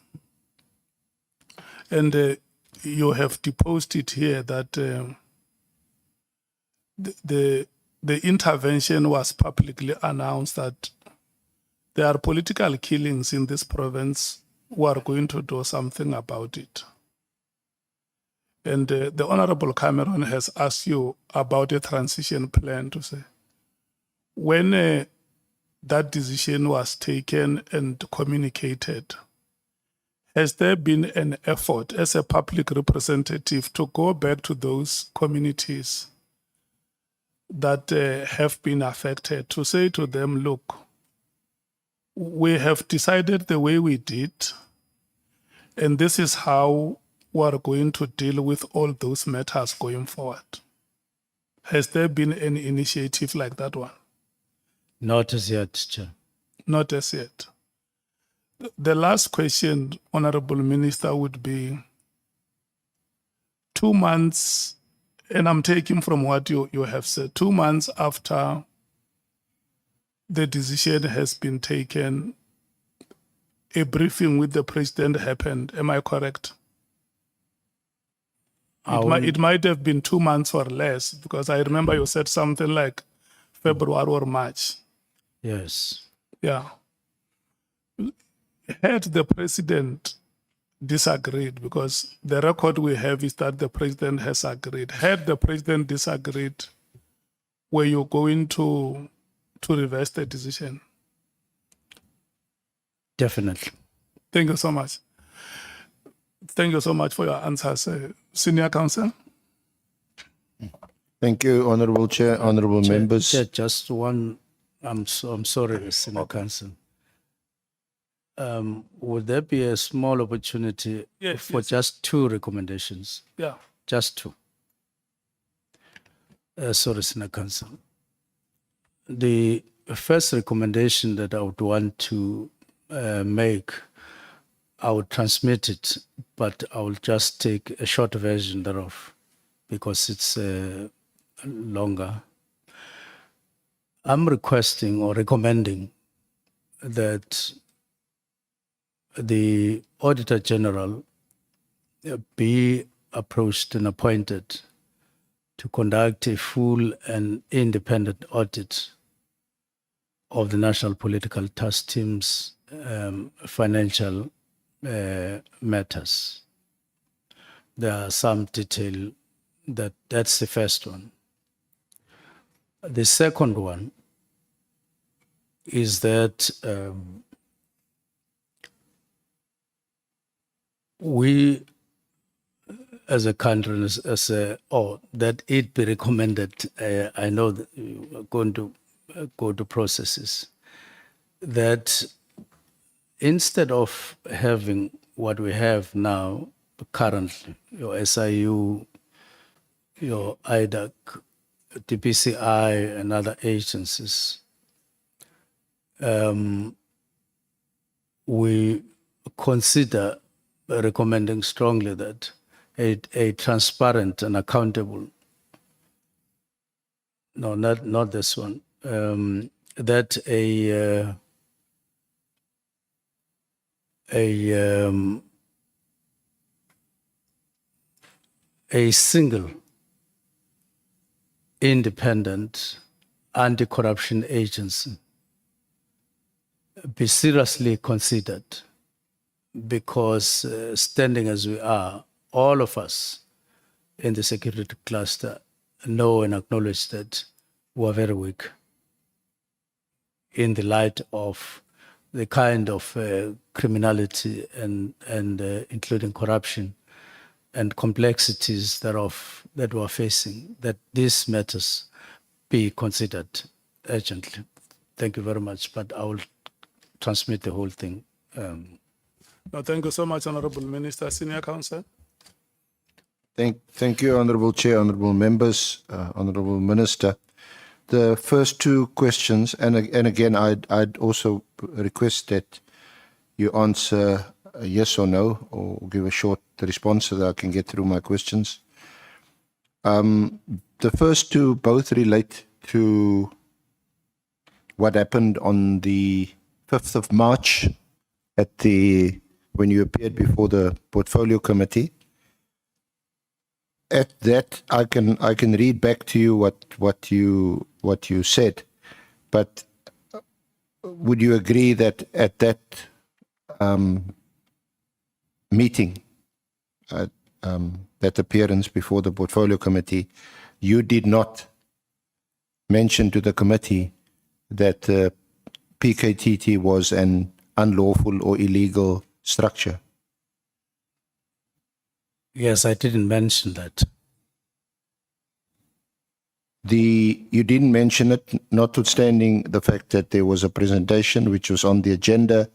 and you have deposed it here that the intervention was publicly announced that there are political killings in this province who are going to do something about it. And the Honorable Cameron has asked you about a transition plan to say, when that decision was taken and communicated, has there been an effort as a public representative to go back to those communities that have been affected to say to them, look, we have decided the way we did, and this is how we are going to deal with all those matters going forward? Has there been any initiative like that one? Not as yet, Chair. Not as yet. The last question, Honorable Minister, would be 2 months, and I'm taking from what you have said, 2 months after the decision has been taken, a briefing with the president happened. Am I correct? It might have been 2 months or less, because I remember you said something like February or March. Yes. Yeah. Had the president disagreed, because the record we have is that the president has agreed. Had the president disagreed, were you going to reverse the decision? Definitely. Thank you so much. Thank you so much for your answers, Senior Counsel. Thank you, Honorable Chair, honorable members. Chair, just one. I'm sorry, Senior Counsel. Would there be a small opportunity for just 2 recommendations? Yeah. Just 2. Sorry, Senior Counsel. The first recommendation that I would want to make, I would transmit it, but I will just take a short version thereof because it's longer. I'm requesting or recommending that the Auditor General be approached and appointed to conduct a full and independent audit of the National Political Task Team's financial matters. There are some detail that's the first one. The second one is that we as a country, that it be recommended, I know that you are going to go to processes, that instead of having what we have now currently, your SIU, your IDAC, DPCI and other agencies, we consider recommending strongly that a transparent and accountable, no, not this one, that a single independent anti-corruption agency be seriously considered, because standing as we are, all of us in the security cluster know and acknowledge that we are very weak in the light of the kind of criminality and including corruption and complexities thereof that we are facing, that these matters be considered urgently. Thank you very much, but I will transmit the whole thing. No, thank you so much, Honorable Minister. Senior Counsel. Thank you, Honorable Chair, honorable members, Honorable Minister. The first 2 questions, and again, I'd also request that you answer a yes or no, or give a short response so that I can get through my questions. The first 2 both relate to what happened on the 5th of March when you appeared before the Portfolio Committee. At that, I can read back to you what you said, but would you agree that at that meeting, that appearance before the Portfolio Committee, you did not mention to the committee that PKTT was an unlawful or illegal structure? Yes, I didn't mention that. You didn't mention it, notwithstanding the fact that there was a presentation which was on the agenda.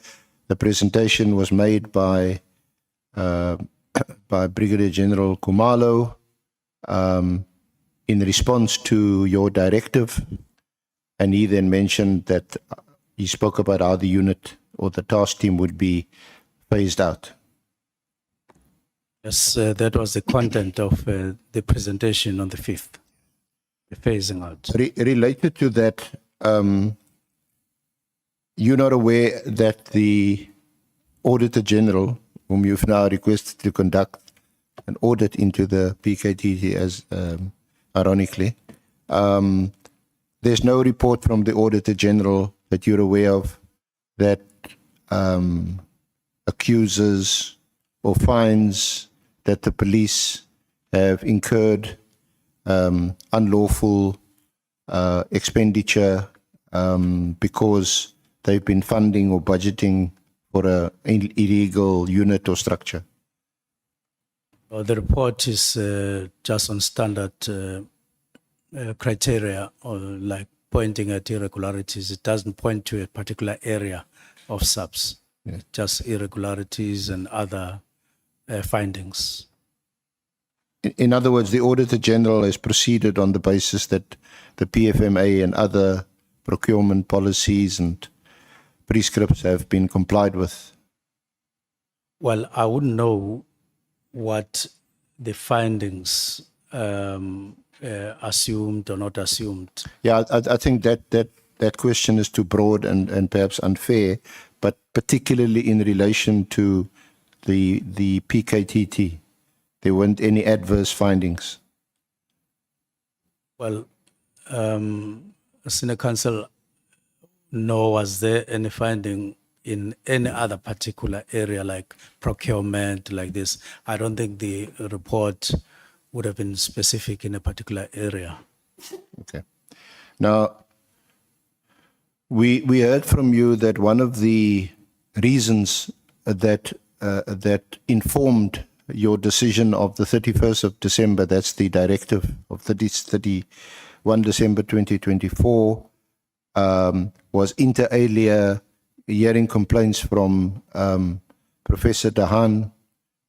The presentation was made by Brigadier General Kumalo in response to your directive, and he then mentioned that he spoke about how the unit or the task team would be phased out. Yes, that was the content of the presentation on the 5th, the phasing out. Related to that, you're not aware that the Auditor General, whom you've now requested to conduct an audit into the PKTT, as ironically, there's no report from the Auditor General that you're aware of that accuses or finds that the police have incurred unlawful expenditure because they've been funding or budgeting for an illegal unit or structure? The report is just on standard criteria, or like pointing at irregularities. It doesn't point to a particular area of subs, just irregularities and other findings. In other words, the Auditor General has proceeded on the basis that the PFMA and other procurement policies and prescripts have been complied with. Well, I wouldn't know what the findings assumed or not assumed. Yeah, I think that question is too broad and perhaps unfair, but particularly in relation to the PKTT, there weren't any adverse findings. Well, Senior Counsel, nor was there any finding in any other particular area like procurement, like this. I don't think the report would have been specific in a particular area. Okay. Now, we heard from you that one of the reasons that informed your decision of the 31st of December, that's the directive of 31 December 2024, was inter alia hearing complaints from Professor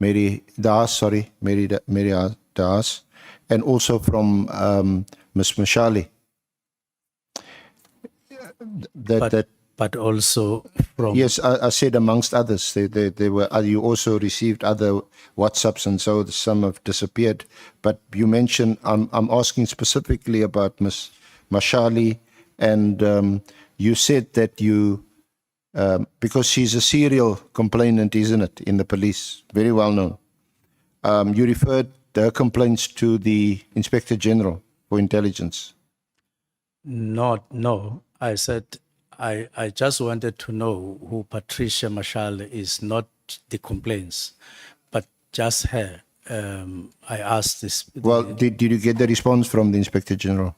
Mary Das, and also from Ms. Mashali. But also from... Yes, I said amongst others. There were. You also received other WhatsApps, and so some have disappeared. But you mentioned, I'm asking specifically about Ms. Mashali, and you said that you, because she's a serial complainant, isn't it, in the police, very well known, you referred her complaints to the Inspector General for Intelligence. No, I said I just wanted to know who Patricia Mashal is, not the complaints, but just her. I asked this. Well, did you get the response from the Inspector General?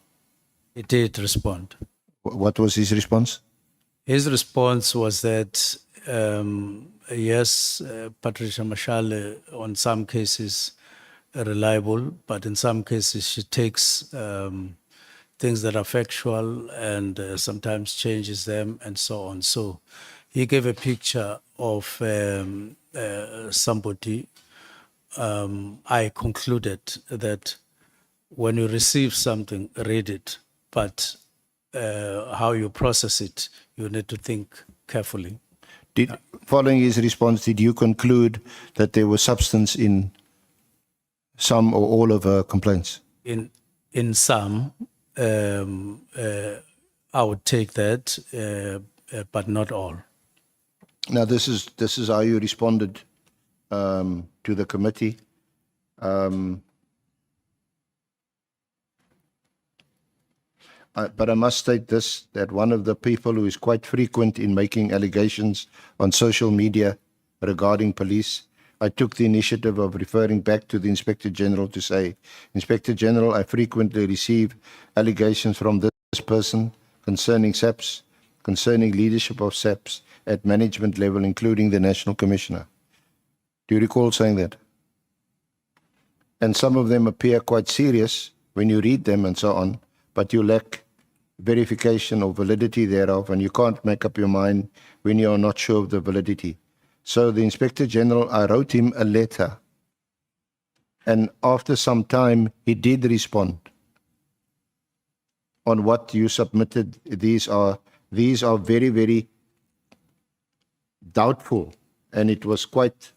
He did respond. What was his response? His response was that, yes, Patricia Mashal, on some cases, reliable, but in some cases she takes things that are factual and sometimes changes them and so on. So he gave a picture of somebody. I concluded that when you receive something, read it, but how you process it, you need to think carefully. Following his response, did you conclude that there was substance in some or all of her complaints? In some, I would take that, but not all. Now, this is how you responded to the committee. But I must state this, that one of the people who is quite frequent in making allegations on social media regarding police, I took the initiative of referring back to the Inspector General to say, Inspector General, I frequently receive allegations from this person concerning SAPS, concerning leadership of SAPS at management level, including the National Commissioner. Do you recall saying that? And some of them appear quite serious when you read them and so on, but you lack verification or validity thereof, and you can't make up your mind when you are not sure of the validity. So the Inspector General, I wrote him a letter, and after some time, he did respond on what you submitted. These are very, very doubtful, and it was quite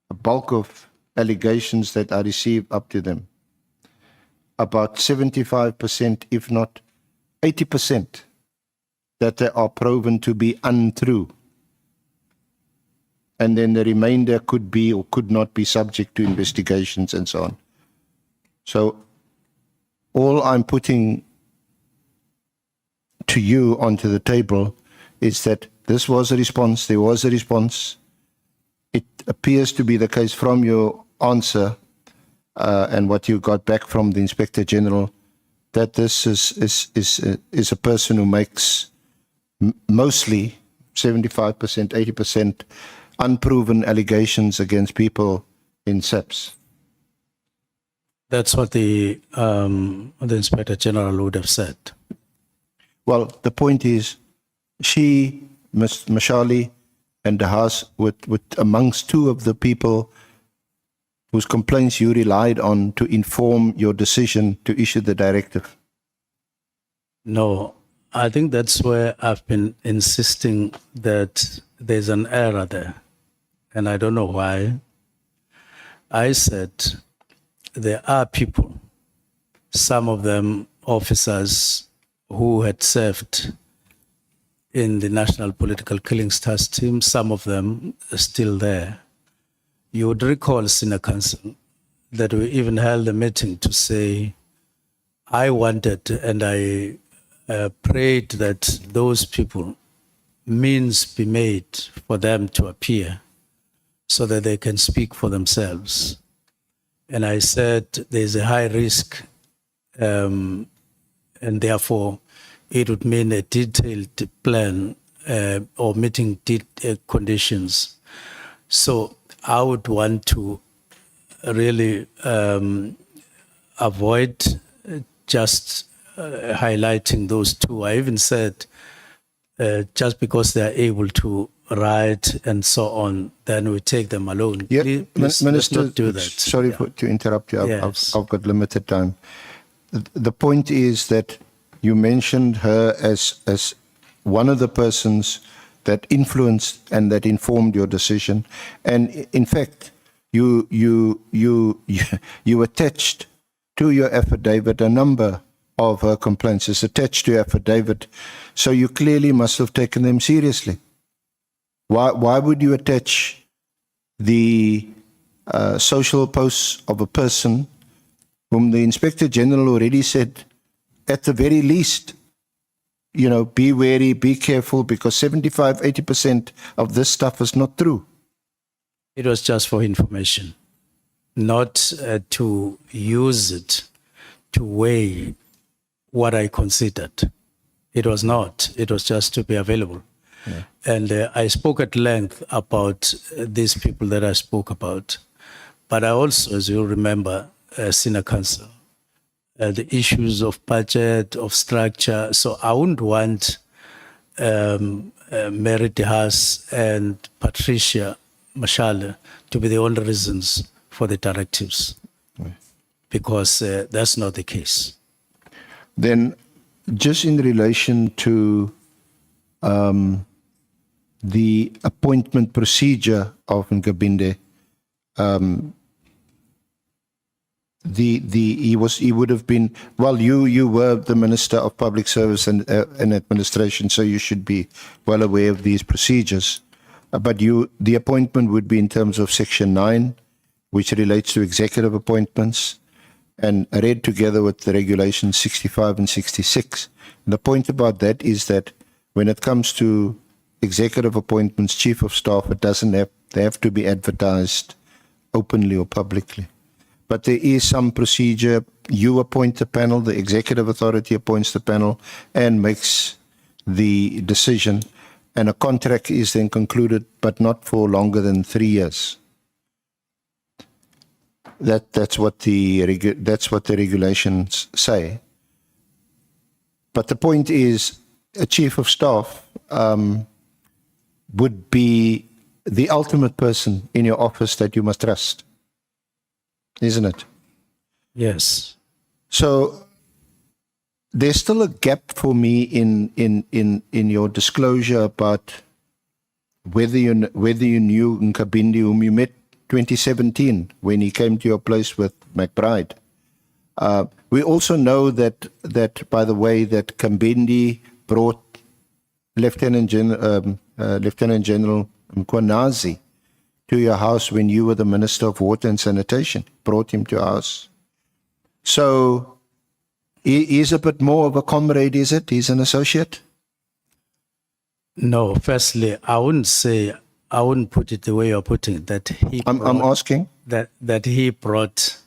a bulk of allegations that I received up to them. About 75%, if not 80%, that they are proven to be untrue. And then the remainder could be or could not be subject to investigations and so on. So all I'm putting to you onto the table is that this was a response, there was a response. It appears to be the case from your answer and what you got back from the Inspector General, that this is a person who makes mostly 75%, 80% unproven allegations against people in SAPS. That's what the Inspector General would have said. Well, the point is, she, Ms. Mashali, and the House with amongst two of the people whose complaints you relied on to inform your decision to issue the directive. No, I think that's where I've been insisting that there's an error there, and I don't know why. I said there are people, some of them officers who had served in the National Political Killings Task Team, some of them are still there. You would recall, Senior Counsel, that we even held a meeting to say, I wanted and I prayed that those people, means be made for them to appear so that they can speak for themselves. And I said there's a high risk and therefore it would mean a detailed plan or meeting conditions. So I would want to really avoid just highlighting those two. I even said just because they are able to write and so on, then we take them alone. Yeah, Please, Minister, let's not do that. Sorry to interrupt you. Yes. I've got limited time. The point is that you mentioned her as one of the persons that influenced and that informed your decision, and in fact, you attached to your affidavit a number of her complaints. It's attached to your affidavit, so you clearly must have taken them seriously. Why would you attach the social posts of a person whom the Inspector General already said, at the very least, you know, be wary, be careful, because 75, 80% of this stuff is not true. It was just for information, not to use it to weigh what I considered. It was not. It was just to be available. Yeah. And I spoke at length about these people that I spoke about. But I also, as you remember, Senior Counsel, the issues of budget, of structure. So I wouldn't want Mary DeHaas and Patricia Mashale to be the only reasons for the directives, because that's not the case. Then, just in relation to the appointment procedure of Nkabinde, he would have been, well, you were the Minister of Public Service and Administration, so you should be well aware of these procedures. But the appointment would be in terms of Section 9, which relates to executive appointments, and read together with the regulations 65 and 66. And the point about that is that when it comes to executive appointments, chief of staff, they have to be advertised openly or publicly. But there is some procedure. You appoint the panel, the executive authority appoints the panel and makes the decision, and a contract is then concluded, but not for longer than 3 years. That's what the regulations say. But the point is, a chief of staff would be the ultimate person in your office that you must trust, isn't it? Yes. So there's still a gap for me in your disclosure about whether you knew Nkabindi, whom you met 2017 when he came to your place with McBride. We also know that by the way, that Nkabindi brought Lieutenant General Mchunu to your house when you were the Minister of Water and Sanitation. Brought him to your house. So he is a bit more of a comrade, is it? He's an associate? No, firstly, I wouldn't put it the way you're putting it, that he I'm asking. that he brought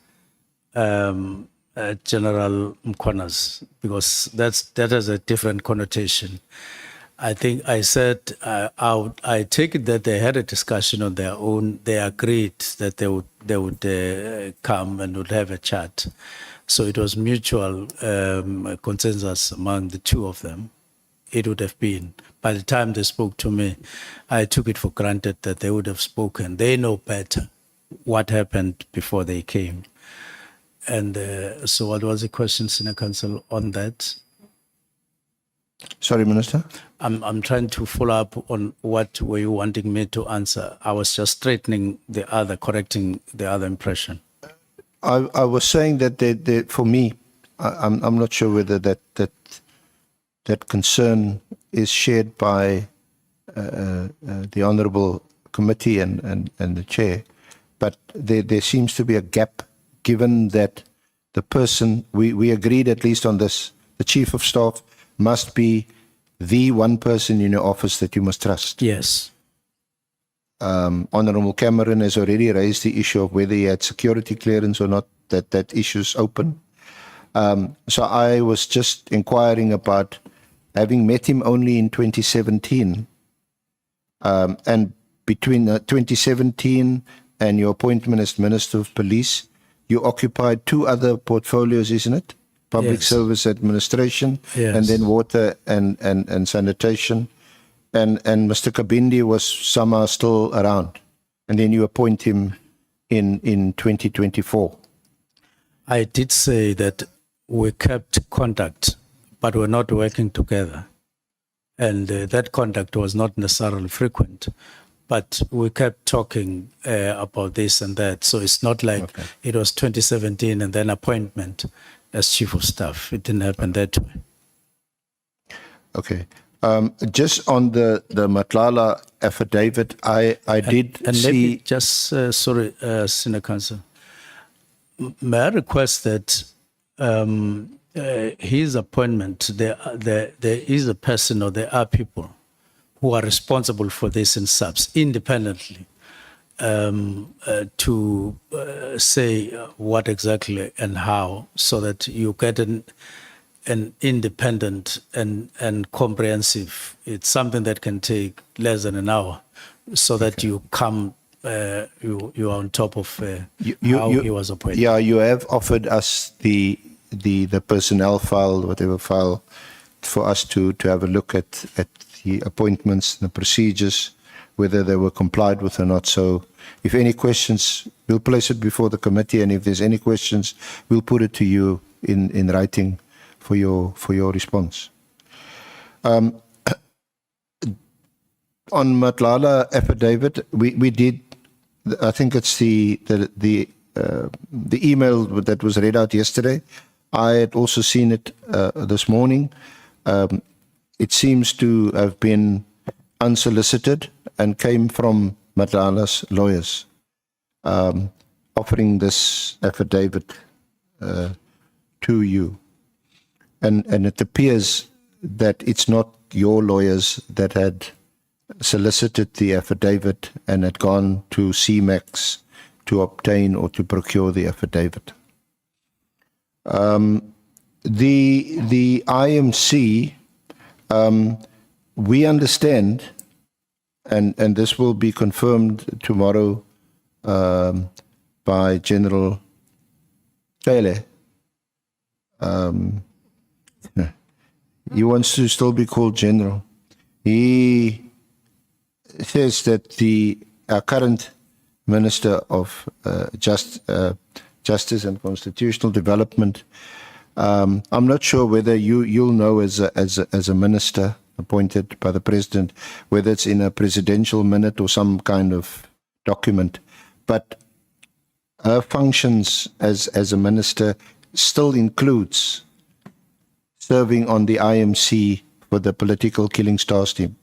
General Mkhunu's, because that has a different connotation. I think I said I take it that they had a discussion on their own. They agreed that they would come and would have a chat. So it was mutual consensus among the two of them. It would have been. By the time they spoke to me, I took it for granted that they would have spoken. They know better what happened before they came. And so what was the question, Senior Counsel, on that? Sorry, Minister. I'm trying to follow up on what were you wanting me to answer. I was just straightening correcting the other impression. I was saying that for me, I'm not sure whether that concern is shared by the Honourable Committee and the Chair, but there seems to be a gap, given that the person, we agreed at least on this, the Chief of Staff must be the one person in your office that you must trust. Yes. Honourable Cameron has already raised the issue of whether he had security clearance or not, that issue's open. So I was just inquiring about, having met him only in 2017, and between 2017 and your appointment as Minister of Police, you occupied two other portfolios, isn't it? Public Yes. Service Administration, Yes. and then Water and Sanitation. And Mr. Nkabindi was somehow still around. And then you appoint him in 2024. I did say that we kept contact, but we're not working together. And that contact was not necessarily frequent, but we kept talking about this and that. So it's not like it was 2017 and then appointment as Chief of Staff. It didn't happen that way. Okay. Just on the Matlala affidavit, I did And let see... me just, sorry, Senior Counsel, may I request that his appointment, there is a person or there are people who are responsible for this in SAPS independently to say what exactly and how, so that you get an independent and comprehensive. It's something that can take less than an hour, so that you come, you are on top of how he was appointed. Yeah, you have offered us the personnel file, whatever file, for us to have a look at the appointments, the procedures, whether they were complied with or not. So if any questions, we'll place it before the committee, and if there's any questions, we'll put it to you in writing for your response. On Matlala affidavit, we did, I think it's the the email that was read out yesterday. I had also seen it this morning. It seems to have been unsolicited and came from Matlala's lawyers, offering this affidavit to you. And it appears that it's not your lawyers that had solicited the affidavit and had gone to CMAX to obtain or to procure the affidavit. The IMC, we understand, and this will be confirmed tomorrow by General Pele. He wants to still be called General. He says that our current Minister of Justice and Constitutional Development, I'm not sure whether you'll know as a minister appointed by the President, whether it's in a presidential minute or some kind of document, but her functions as a minister still includes serving on the IMC for the political killing stars team.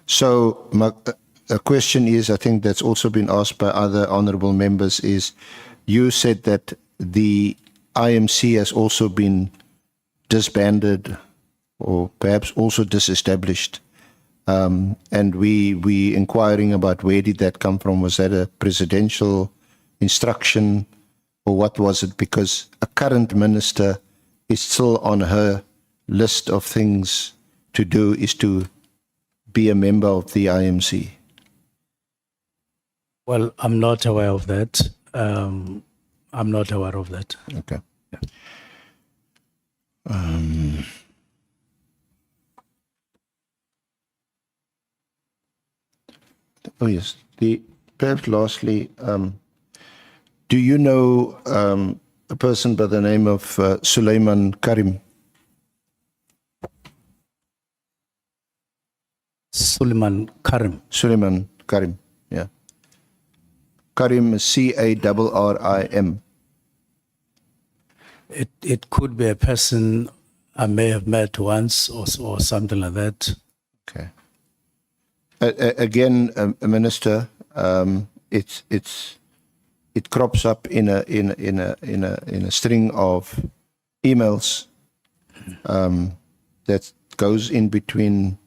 So a question is, I think that's also been asked by other honorable members, is you said that the IMC has also been disbanded or perhaps also disestablished. And we inquiring about where did that come from? Was that a presidential instruction or what was it? Because a current minister is still on her list of things to do is to be a member of the IMC. Well, I'm not aware of that. I'm not aware of that. Okay. Yeah. Oh yes. Perhaps lastly, do you know a person by the name of Suleiman Karim? Suleiman Karim. Suleiman Karim, yeah. Karim is Carrim. It could be a person I may have met once or something like that. Okay. Again, Minister, it crops up in a string of emails that goes in between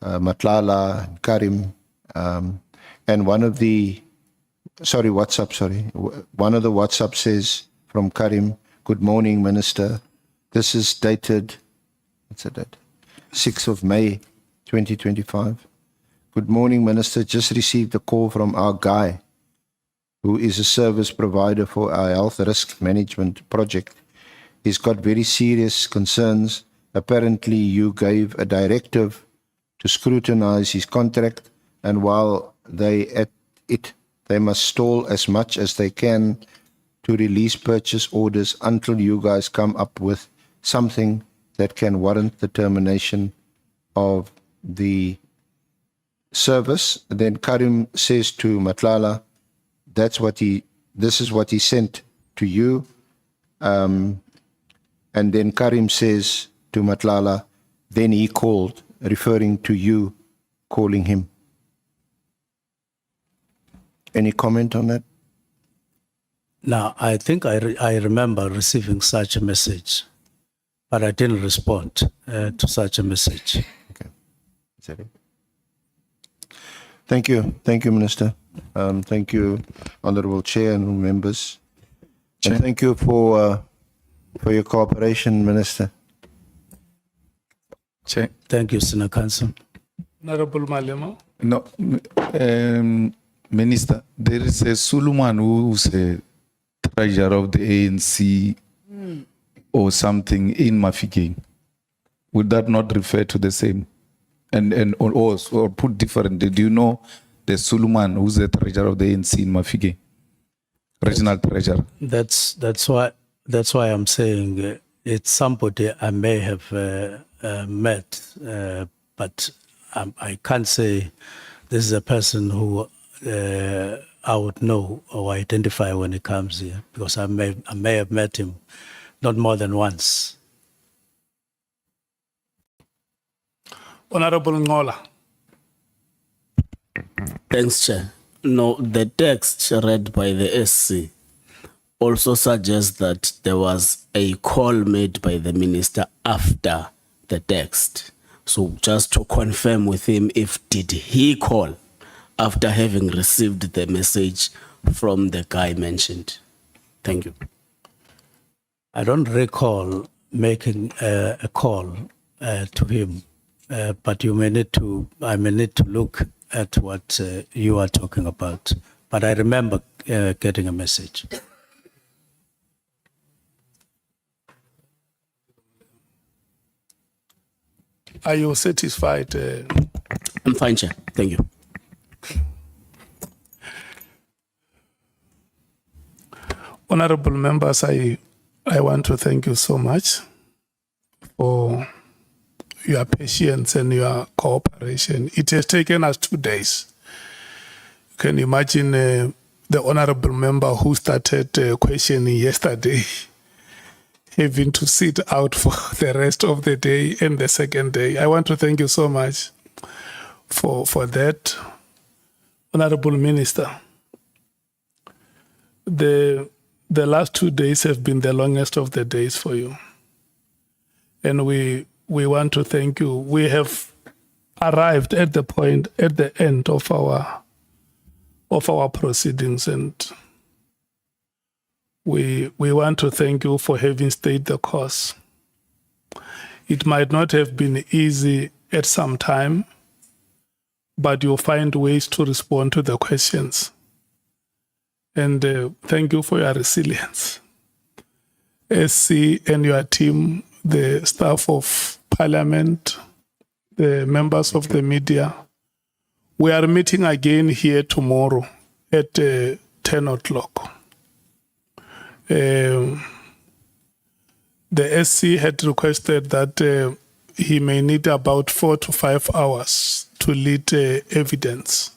Matlala and Karim, and one of the WhatsApp says from Karim, "Good morning, Minister. This is dated, what's the date? 6th of May, 2025. Good morning, Minister. Just received a call from our guy, who is a service provider for our health risk management project. He's got very serious concerns. Apparently, you gave a directive to scrutinize his contract, and while they must stall as much as they can to release purchase orders until you guys come up with something that can warrant the termination of the service." Then Karim says to Matlala, this is what he sent to you. And then Karim says to Matlala, then he called, referring to you calling him. Any comment on that? Now, I think I remember receiving such a message, but I didn't respond to such a message. Okay. Is that it? Thank you. Thank you, Minister. Thank you, Honorable Chair and members. Chair. And thank you for your cooperation, Minister. Chair. Thank you, Senior Counsel. Honorable Malema. No, Minister, there is a Suleiman who's a treasurer of the ANC or something in Mafeking. Would that not refer to the same? Or put differently, do you know the Suleiman who's the treasurer of the ANC in Mafeking? Regional treasurer. That's why I'm saying it's somebody I may have met, but I can't say this is a person who I would know or identify when he comes here, because I may have met him not more than once. Honorable Ngola. Thanks, Chair. No, the text read by the SC also suggests that there was a call made by the minister after the text. So just to confirm with him, did he call after having received the message from the guy mentioned? Thank you. I don't recall making a call to him, but I may need to look at what you are talking about. But I remember getting a message. Are you satisfied? I'm fine, Chair. Thank you. Honorable members, I want to thank you so much for your patience and your cooperation. It has taken us 2 days. You can imagine the honorable member who started questioning yesterday having to sit out for the rest of the day and the second day. I want to thank you so much for that. Honorable Minister, the last 2 days have been the longest of the days for you. And we want to thank you. We have arrived at the point, at the end of our proceedings, and we want to thank you for having stayed the course. It might not have been easy at some time, but you'll find ways to respond to the questions. And thank you for your resilience. SC and your team, the staff of Parliament, the members of the media, we are meeting again here tomorrow at 10 o'clock. The SC had requested that he may need about 4 to 5 hours to lead evidence.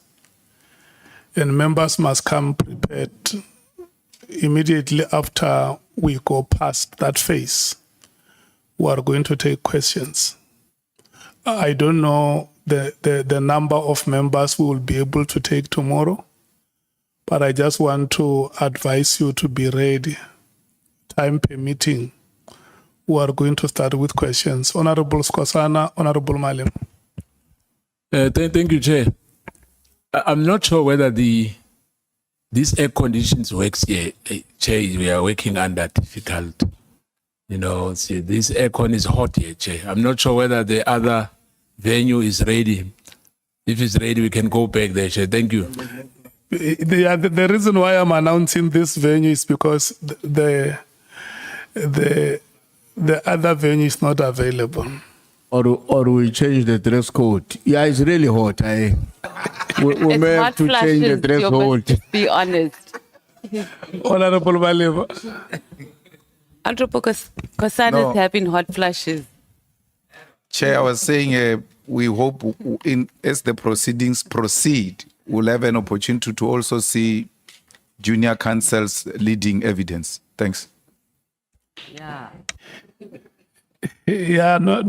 And members must come prepared immediately after we go past that phase. We are going to take questions. I don't know the number of members we will be able to take tomorrow, but I just want to advise you to be ready. Time permitting, we are going to start with questions. Honorable Skosana, Honorable Malim. Thank you, Chair. I'm not sure whether these air conditions works here. Chair, we are working under difficult. You know, see, this aircon is hot here, Chair. I'm not sure whether the other venue is ready. If it's ready, we can go back there, Chair. Thank you. The reason why I'm announcing this venue is because the other venue is not available. Or we change the dress code. Yeah, it's really hot. We may have to change the dress code. Be honest. Honorable Maleva. Honorable Kosana No. is having hot flashes. Chair, I was saying we hope as the proceedings proceed, we'll have an opportunity to also see junior counsels leading evidence. Thanks. Yeah. Yeah, no.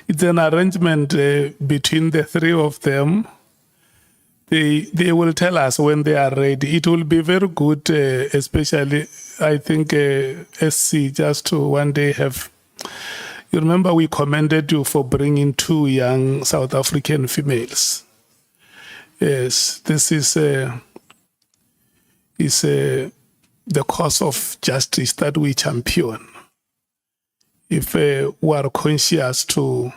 It's an arrangement between the three of them. They will tell us when they are ready. It will be very good, especially I think SC just to one day have. You remember we commended you for bringing 2 young South African females. Yes, this is the cause of justice that we champion. If we are conscious to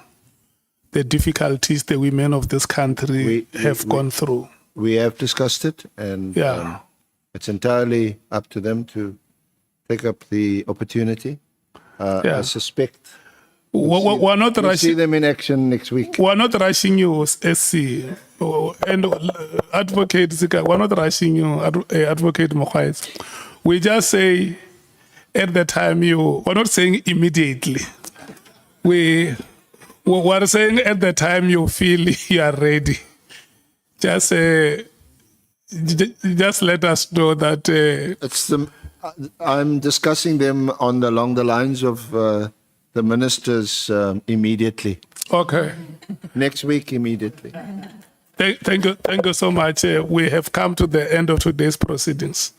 the difficulties the women of this country have gone through. We have discussed it, and it's entirely up to them to take up the opportunity. I suspect we're not we'll see rushing. them in action next week. We're not rushing you, SC, and Advocate Zika. We're not rushing you, Advocate Mokhais. We just say at the time we're not saying immediately. We're saying at the time you feel you are ready. Just just let us know that. It's the, I'm discussing them along the lines of the ministers immediately. Okay. Next week, immediately. Thank you so much. We have come to the end of today's proceedings.